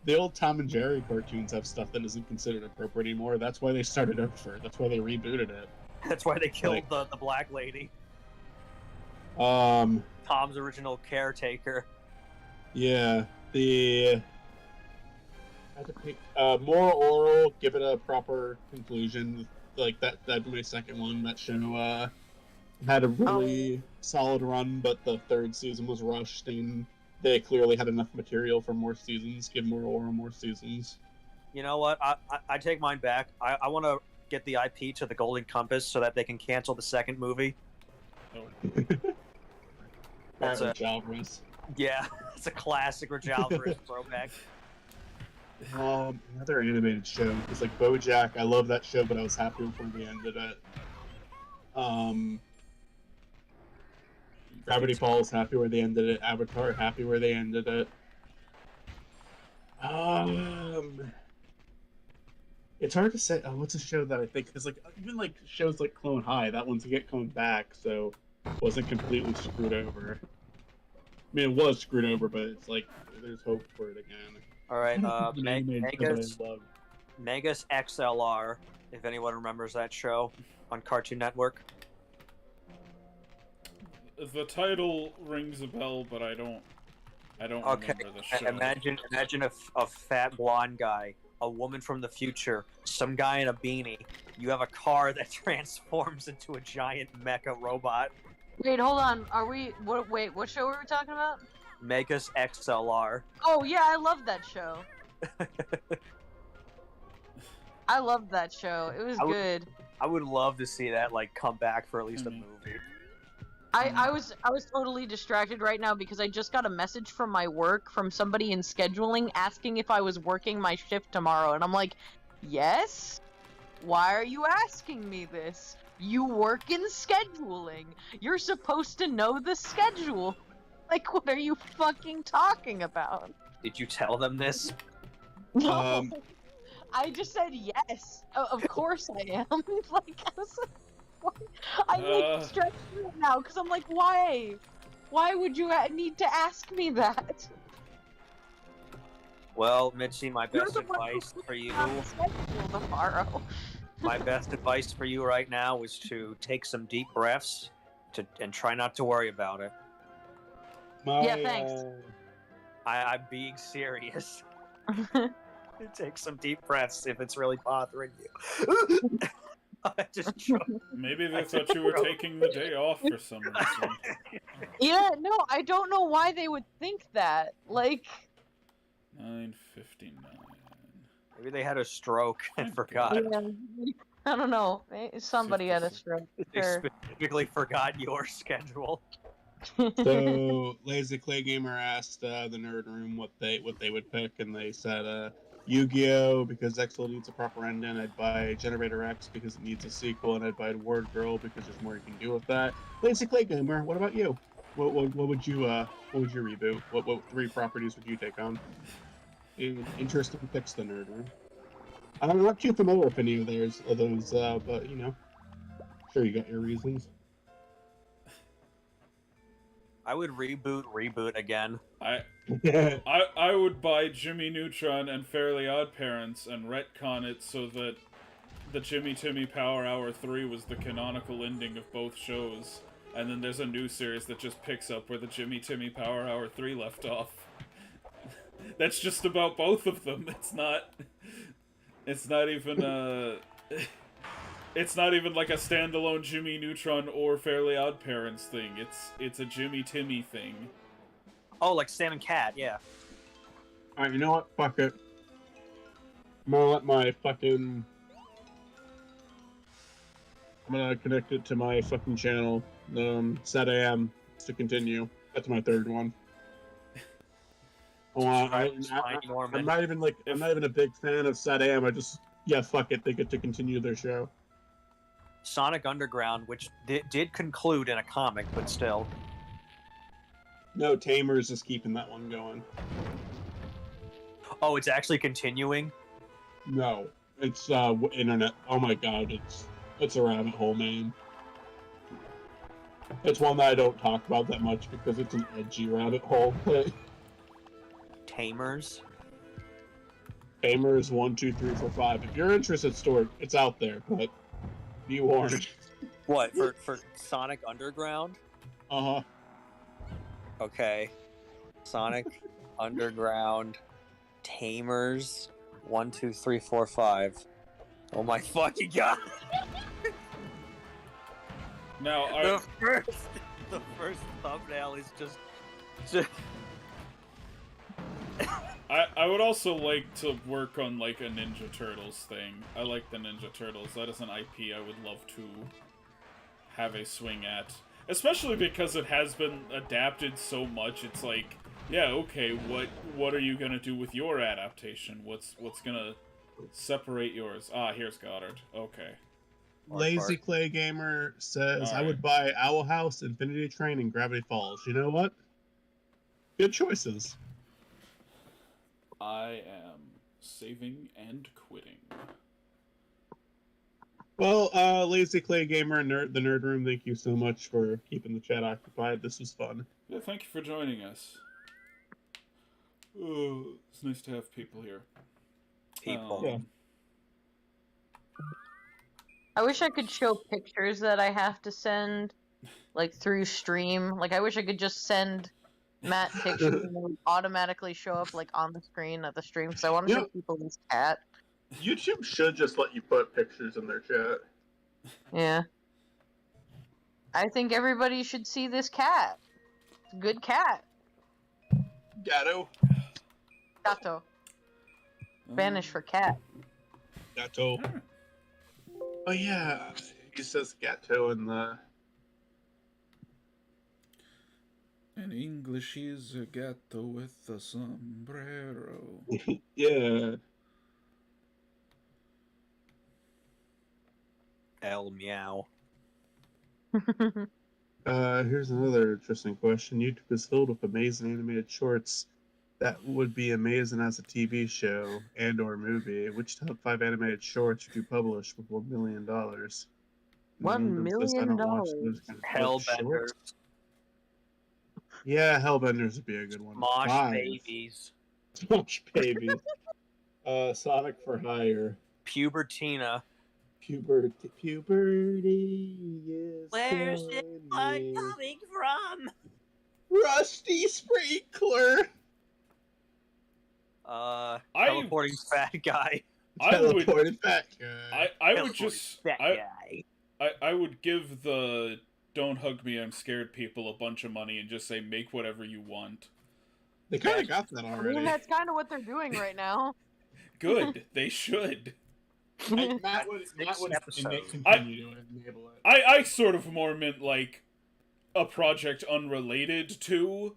The old Tom and Jerry cartoons have stuff that isn't considered appropriate anymore. That's why they started over. That's why they rebooted it. That's why they killed Like- the black lady. Um, Tom's original caretaker. yeah, the moral oral, give it a proper conclusion. Like that'd be my second one. That show had a really solid run, but the third season was rushed and they clearly had enough material for more seasons. Give Morohara more seasons. You know what? I take mine back. I want to get the IP to the Golden Compass so that they can cancel the second movie. That's Average Alvarez. Yeah, it's a classic Rajalvarez throwback. Another animated show is like BoJack. I love that show, but I was happy before they ended it. Gravity Falls, happy where they ended it. Avatar, happy where they ended it. It's hard to say. Oh, what's a show that I think? Because like even like shows like Clone High, that one's get coming back, so wasn't completely screwed over. I mean, it was screwed over, but it's like there's hope for it again. All right, Megas Megas XLR, if anyone remembers that show on Cartoon Network. The title rings a bell, but I don't remember the show. Imagine a fat blonde guy, a woman from the future, some guy in a beanie. You have a car that transforms into a giant mecha robot. Wait, hold on. Wait, what show were we talking about? Megas XLR. Oh yeah, I love that show. I loved that show. It was good. I would love to see that like come back for at least a movie. I was totally distracted right now because I just got a message from my work from somebody in scheduling asking if I was working my shift tomorrow, and I'm like, yes? Why are you asking me this? You work in scheduling. You're supposed to know the schedule. Like, what are you fucking talking about? Did you tell them this? No. I just said yes. Of course I am. Like, I was like, what? I'm like stressed right now because I'm like, why? Why would you need to ask me that? Well, Mitzi, my best advice for you. Tomorrow. My best advice for you right now is to take some deep breaths and try not to worry about it. Yeah, thanks. I'm being serious. Take some deep breaths if it's really bothering you. I just choked. Maybe they thought you were taking the day off for some reason. Yeah, no, I don't know why they would think that. Like 9:59. Maybe they had a stroke and forgot. Yeah, I don't know. Somebody had a stroke. They Sure. specifically forgot your schedule. So Lazy Clay Gamer asked the Nerd Room what they would pick, and they said Yu-Gi-Oh! Because XL needs a proper ending. I'd buy Generator X because it needs a sequel, and I'd buy Word Girl because there's more you can do with that. Lazy Clay Gamer, what about you? What would you reboot? What 3 properties would you take on? Interesting picks, the Nerd Room. I'm not too familiar with any of those, but you know, sure you got your reasons. I would reboot again. I would buy Jimmy Neutron and Fairly Odd Parents and retcon it so that the Jimmy Timmy Power Hour 3 was the canonical ending of both shows, and then there's a new series that just picks up where the Jimmy Timmy Power Hour 3 left off. That's just about both of them. It's not even it's not even like a standalone Jimmy Neutron or Fairly Odd Parents thing. It's a Jimmy Timmy thing. Oh, like Sam and Cat, yeah. Alright, you know what? Fuck it. I'm gonna let my fucking... I'm gonna connect it to my fucking channel. Set AM to continue. That's my 3rd one. I'm not even a big fan of Set AM. Fuck it. They get to continue their show. Sonic Underground, which did conclude in a comic, but still. No, Tamers is keeping that one going. Oh, it's actually continuing? No, it's internet. Oh my god, it's a rabbit hole, man. It's one that I don't talk about that much because it's an edgy rabbit hole. Tamers? Tamers 1, 2, 3, 4, 5. If you're interested, stored, it's out there, but be warned. What, for Sonic Underground? Uh-huh. Okay. Sonic Underground Tamers 1, 2, 3, 4, 5. Oh my fucking god! Now the first thumbnail is just I would also like to work on, like, a Ninja Turtles thing. I like the Ninja Turtles. That is an IP I would love to have a swing at. Especially because it has been adapted so much, it's like, yeah, okay, what are you gonna do with your adaptation? What's gonna separate yours? Ah, here's Goddard. Okay. Lazy Clay Gamer says, All I right. would buy Owl House, Infinity Train, and Gravity Falls. You know what? Good choices. I am saving and quitting. Well, Lazy Clay Gamer and the Nerd Room, thank you so much for keeping the chat occupied. This was fun. Yeah, thank you for joining us. Oh, it's nice to have people here. People. Yeah. I wish I could show pictures that I have to send, like, through stream. Like, I wish I could just send Matt pictures and they would automatically show up, like, on the screen at the stream. So I want to show people this cat. YouTube should just let you put pictures in their chat. Yeah. I think everybody should see this cat. It's a good cat. Gatto. Gato. Spanish for cat. Gatto. Oh yeah, he says Gatto in the... In English, he's a gato with a sombrero. Yeah. El meow. Here's another interesting question. YouTube is filled with amazing animated shorts that would be amazing as a TV show and or movie. Which top 5 animated shorts would you publish with $1 million? $1 Says, I million. don't watch those kind of Hellbenders. shorts. Yeah, Hellbenders would be a good one. Mosh 5. babies. Mosh babies. Sonic for Hire. Pubertina. Puberty is Where's this blood coming. coming from? Rusty Sprinkler. Teleporting fat guy. I would, Teleported fat guy. I would Teleporting just, fat guy. I would give the "Don't hug me, I'm scared" people a bunch of money and just say, make whatever you want. They kind of got that I already. mean, that's kind of what they're doing right now. Good, they should. Matt would episode. continue to enable it. I sort of more meant like a project unrelated to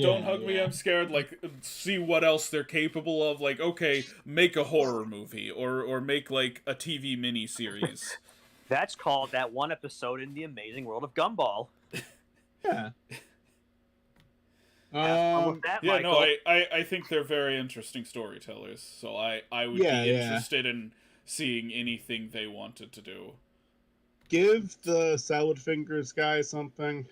Don't Hug Me, I'm Scared. Like, see what else they're capable of. Like, okay, make a horror movie or make like a TV miniseries. That's called that one episode in The Amazing World of Gumball. Yeah. Have fun with that, Yeah, Michael. no, I think they're very interesting storytellers. So I would be interested in seeing anything they wanted to do. Give the Salad Fingers guy something.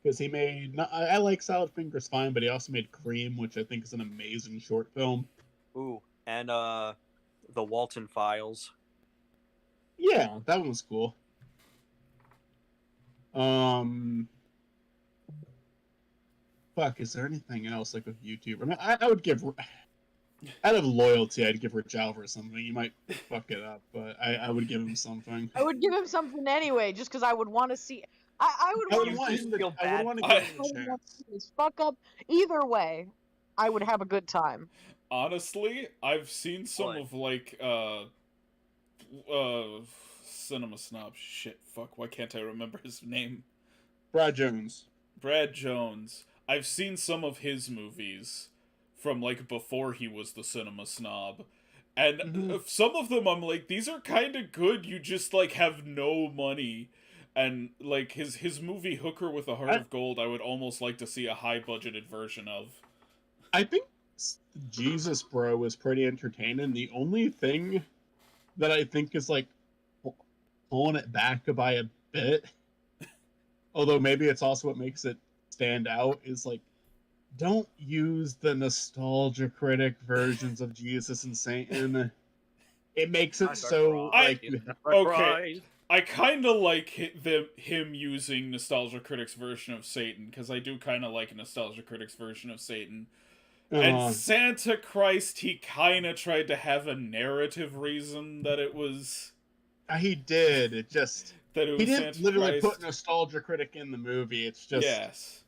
Because he made... I like Salad Fingers fine, but he also made Cream, which I think is an amazing short film. Ooh, and the Walton Files. Yeah, that one was cool. Fuck, is there anything else like with YouTube? I mean, I would give... Out of loyalty, I'd give Rich Alver something. He might fuck it up, but I would give him something. I would give him something anyway, just because I would want to see. I would want to see feel bad. give him a chance. his fuck up. Either way, I would have a good time. Honestly, I've seen some What? of like Cinema Snob. Shit, fuck, why can't I remember his name? Brad Jones. Brad Jones. I've seen some of his movies from like before he was the Cinema Snob. And some of them I'm like, these are kind of good, you just like have no money. And like his movie Hooker with a Heart of Gold, I would almost like to see a high budgeted version of. I think Jesus Bro was pretty entertaining. The only thing that I think is like pulling it back by a bit, although maybe it's also what makes it stand out, is like, don't use the nostalgia critic versions of Jesus and Satan. It makes it so like Okay. I kind of like him using Nostalgia Critic's version of Satan, because I do kind of like Nostalgia Critic's version of Satan. And Santa Christ, he kind of tried to have a narrative reason that it was... He did. It just... That it was he didn't Santa literally Christ. put Nostalgia Critic in the movie. It's just... Yes.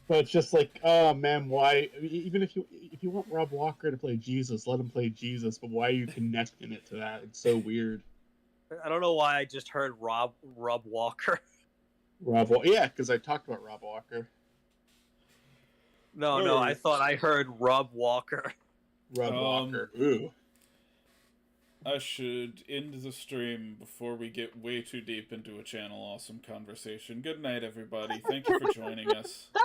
But it's just like, oh man, why? Even if you want Rob Walker to play Jesus, let him play Jesus. But why are you connecting it to that? It's so weird. I don't know why I just heard Rob Walker. Yeah, because I talked about Rob Walker. No, I thought I heard Rob Walker. Rob Walker. Ooh. I should end the stream before we get way too deep into a Channel Awesome conversation. Good night, everybody. Thank you for joining us.